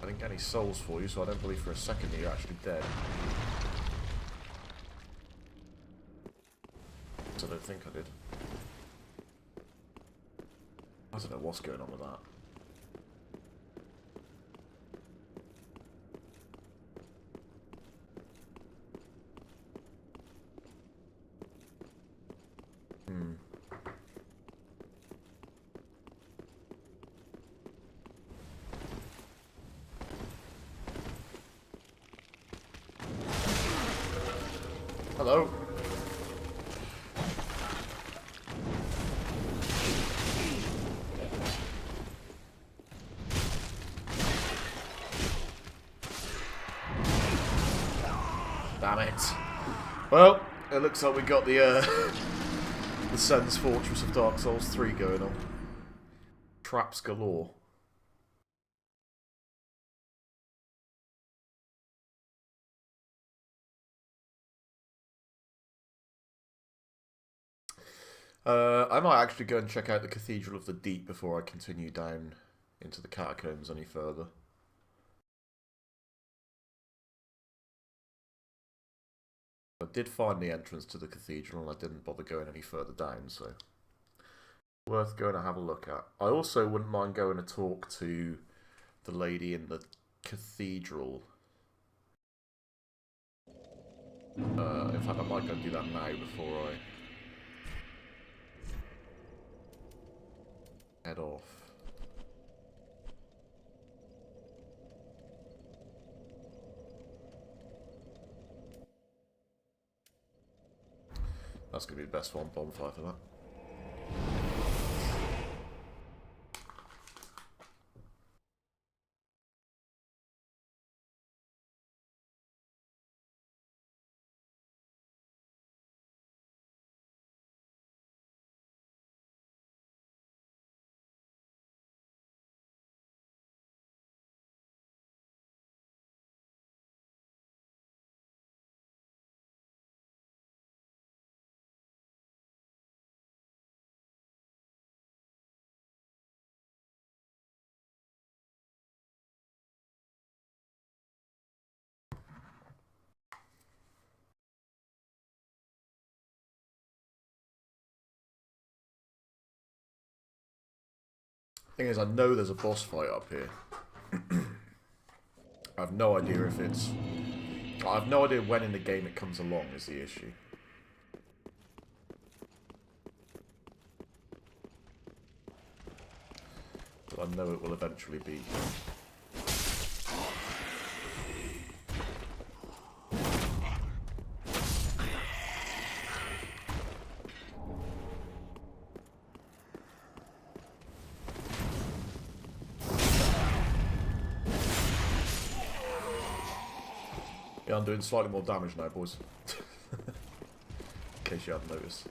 I didn't get any souls for you, so I don't believe for a second that you're actually dead. So I don't think I did. I don't know what's going on with that. Hello. Damn it. Well, it looks like we got the the Sen's Fortress of Dark Souls 3 going on. Traps galore. I might actually go and check out the Cathedral of the Deep before I continue down into the catacombs any further. I did find the entrance to the cathedral and I didn't bother going any further down, so worth going to have a look at. I also wouldn't mind going to talk to the lady in the cathedral. In fact, I might go and do that now before I head off. That's going to be the best one bonfire for that. Thing is, I know there's a boss fight up here. I have no idea if it's... I have no idea when in the game it comes along is the issue. But I know it will eventually be. Yeah, I'm doing slightly more damage now, boys. In case you hadn't noticed.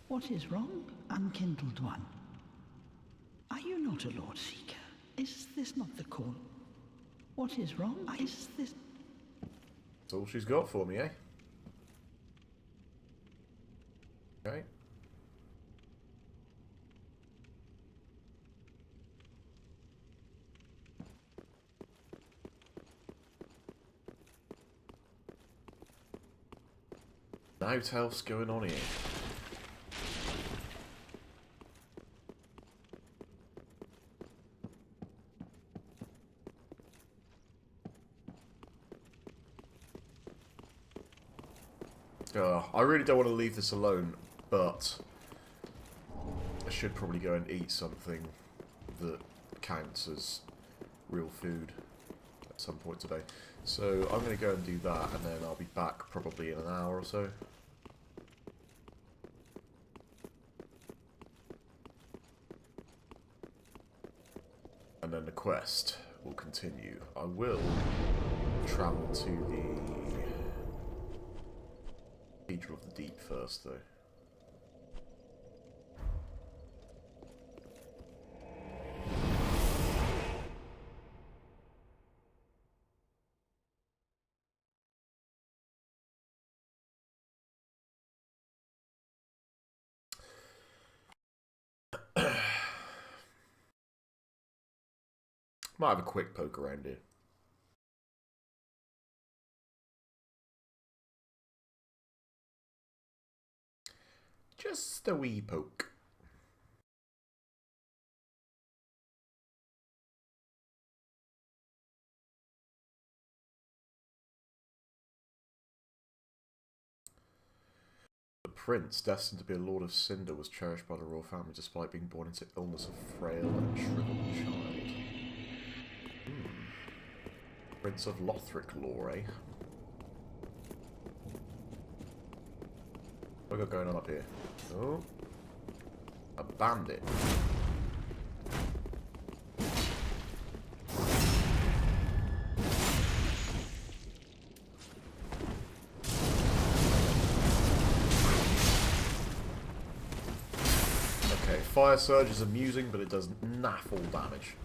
What is wrong, unkindled one? Are you not a Lord Seeker? Is this not the call? What is wrong? Is this... That's all she's got for me, eh? Okay. Now what else going on here? I really don't want to leave this alone, but I should probably go and eat something that counts as real food at some point today. So I'm going to go and do that, and then I'll be back probably in an hour or so. And then the quest will continue. I will travel to the Cathedral of the Deep first, though. Might have a quick poke around here. Just a wee poke. The prince, destined to be a Lord of Cinder, was cherished by the royal family despite being born into illness of frail and shriveled child. Prince of Lothric lore, eh? What we got going on up here? Oh. A bandit. Okay, Fire Surge is amusing, but it does naff all damage.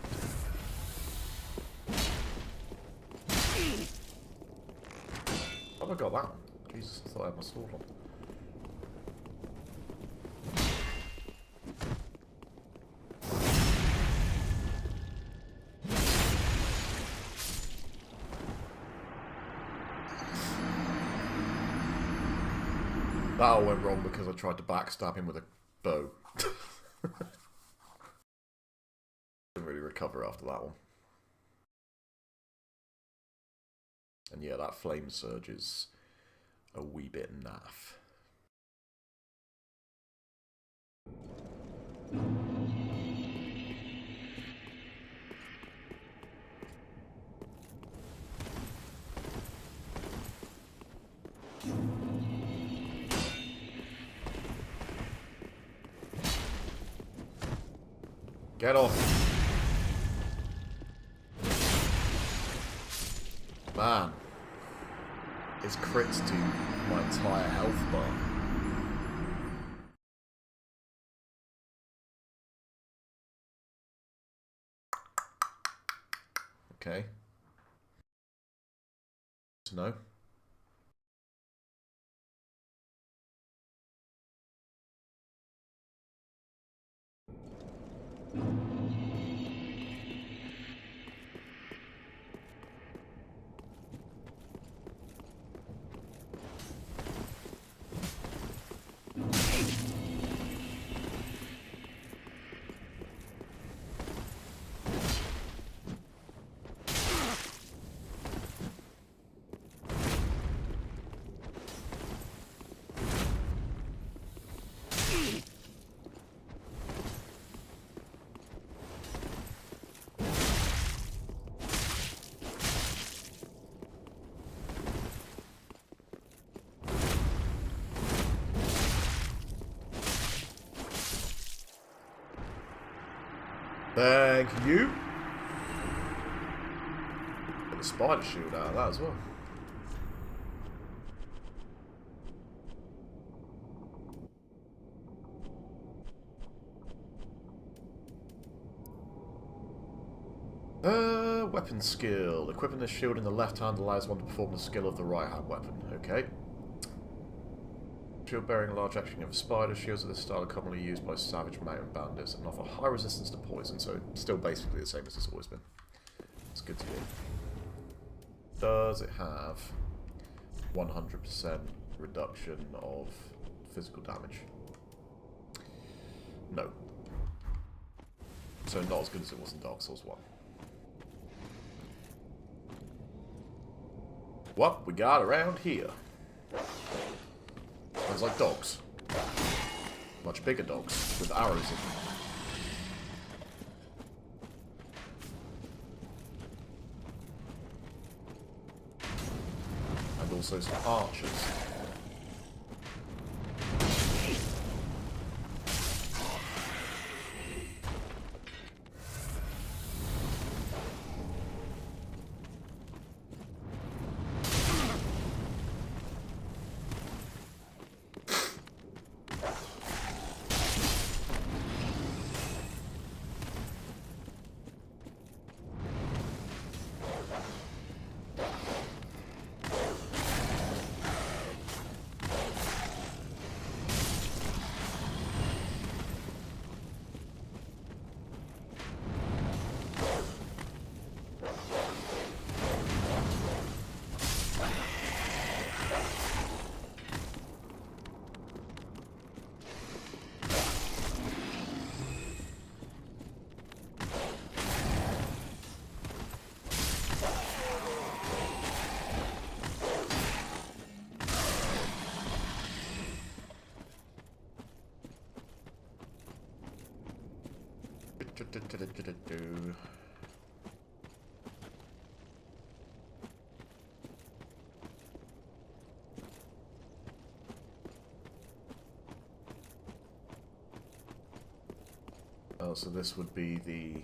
How have I got that? Jesus, I thought I had my sword on. That all went wrong because I tried to backstab him with a bow. Didn't really recover after that one. And yeah, that Flame Surge is a wee bit naff. Get off. Man. His crits do my entire health bar. Okay. No. Thank you. Get the spider shield out of that as well. Weapon skill. Equipping this shield in the left hand allows one to perform the skill of the right hand weapon. Okay. Shield bearing a large action of spider. Shields of this style are commonly used by savage mountain bandits and offer high resistance to poison, so still basically the same as it's always been. It's good to hear. Does it have 100% reduction of physical damage? No. So not as good as it was in Dark Souls 1. What we got around here? Sounds like dogs. Much bigger dogs, with arrows in them. And also some archers. Oh, so this would be the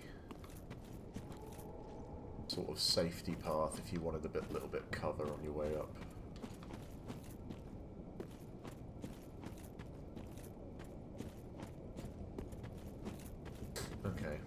sort of safety path if you wanted a little bit of cover on your way up. Okay.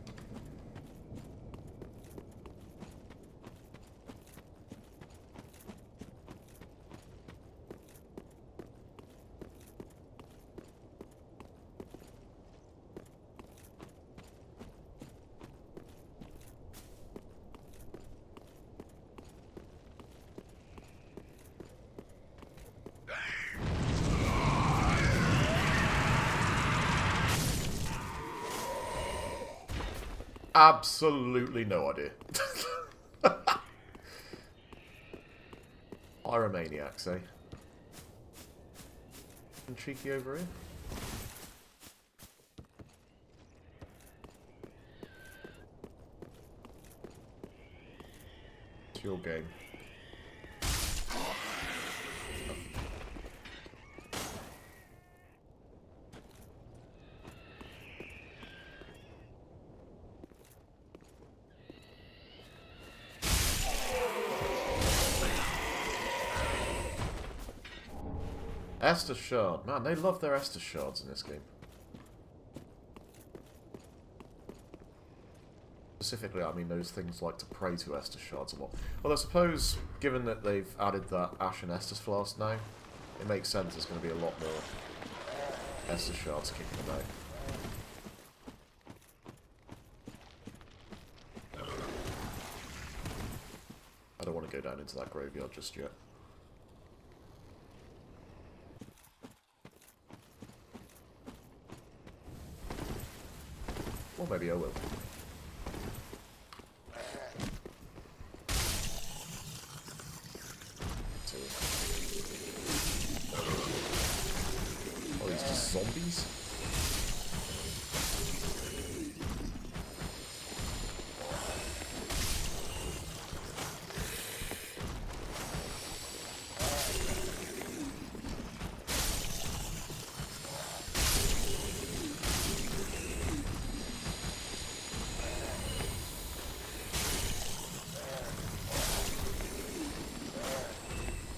Absolutely no idea. Pyromaniacs, eh? And cheeky over here. It's your game. Estus Shard. Man, they love their Estus Shards in this game. Specifically, I mean, those things like to pray to Estus Shards a lot. Well, I suppose, given that they've added that Ashen Estus Flask now, it makes sense there's going to be a lot more Estus Shards kicking about. I don't want to go down into that graveyard just yet. Or maybe I will. Oh, these just zombies?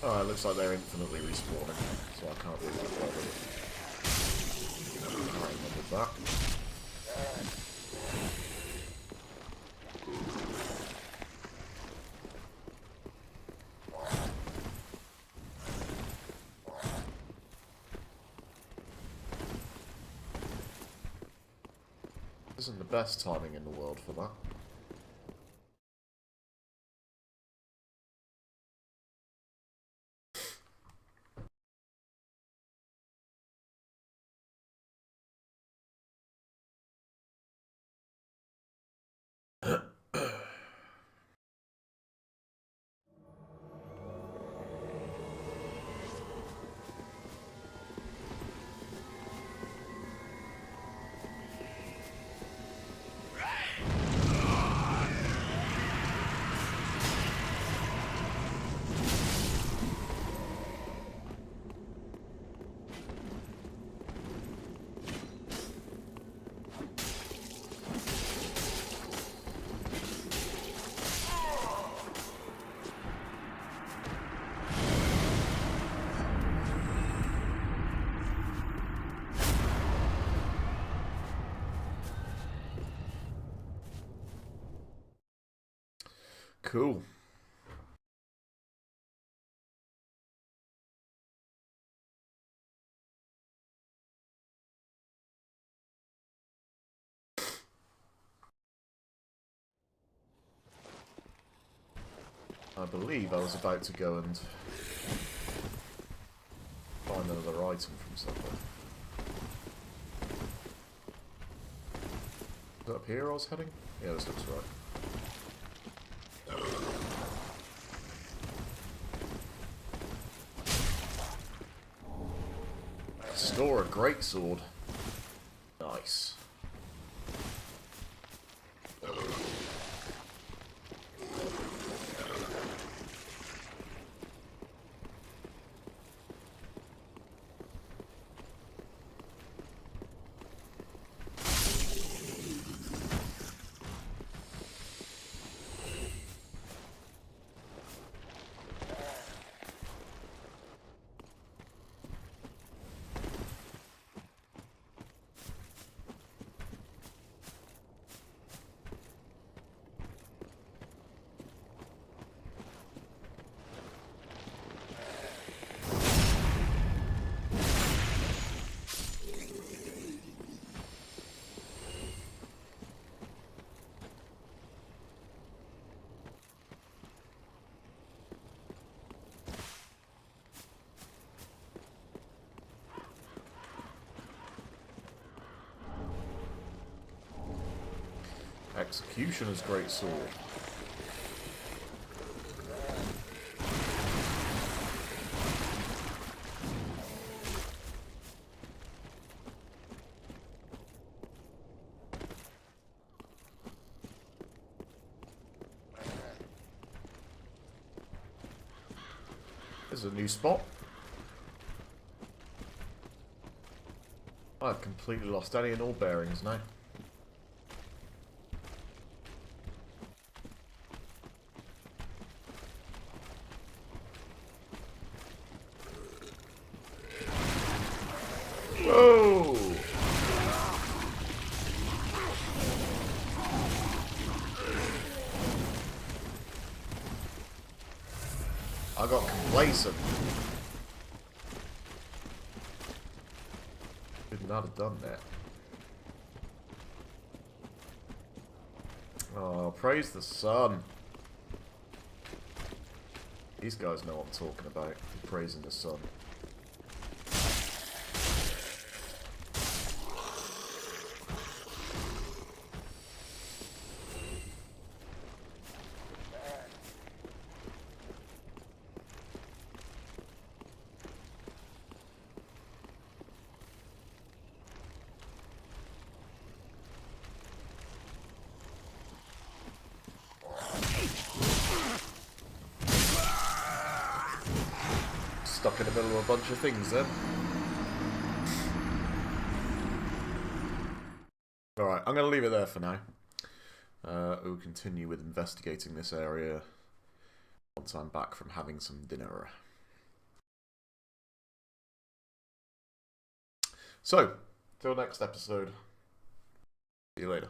Oh, it looks like they're infinitely respawning, so I can't really get bothered. I remembered that. Isn't the best timing in the world for that. Cool. I believe I was about to go and find another item from somewhere. Is that up here I was heading? Yeah, this looks right. Store a greatsword. Nice. Executioner's great sword. There's a new spot. I've completely lost any and all bearings now. Whoa! I got complacent. Should not have done that. Oh, praise the sun. These guys know what I'm talking about. Praising the sun. Stuck in the middle of a bunch of things then. Alright, I'm going to leave it there for now. We'll continue with investigating this area once I'm back from having some dinner. So, till next episode. See you later.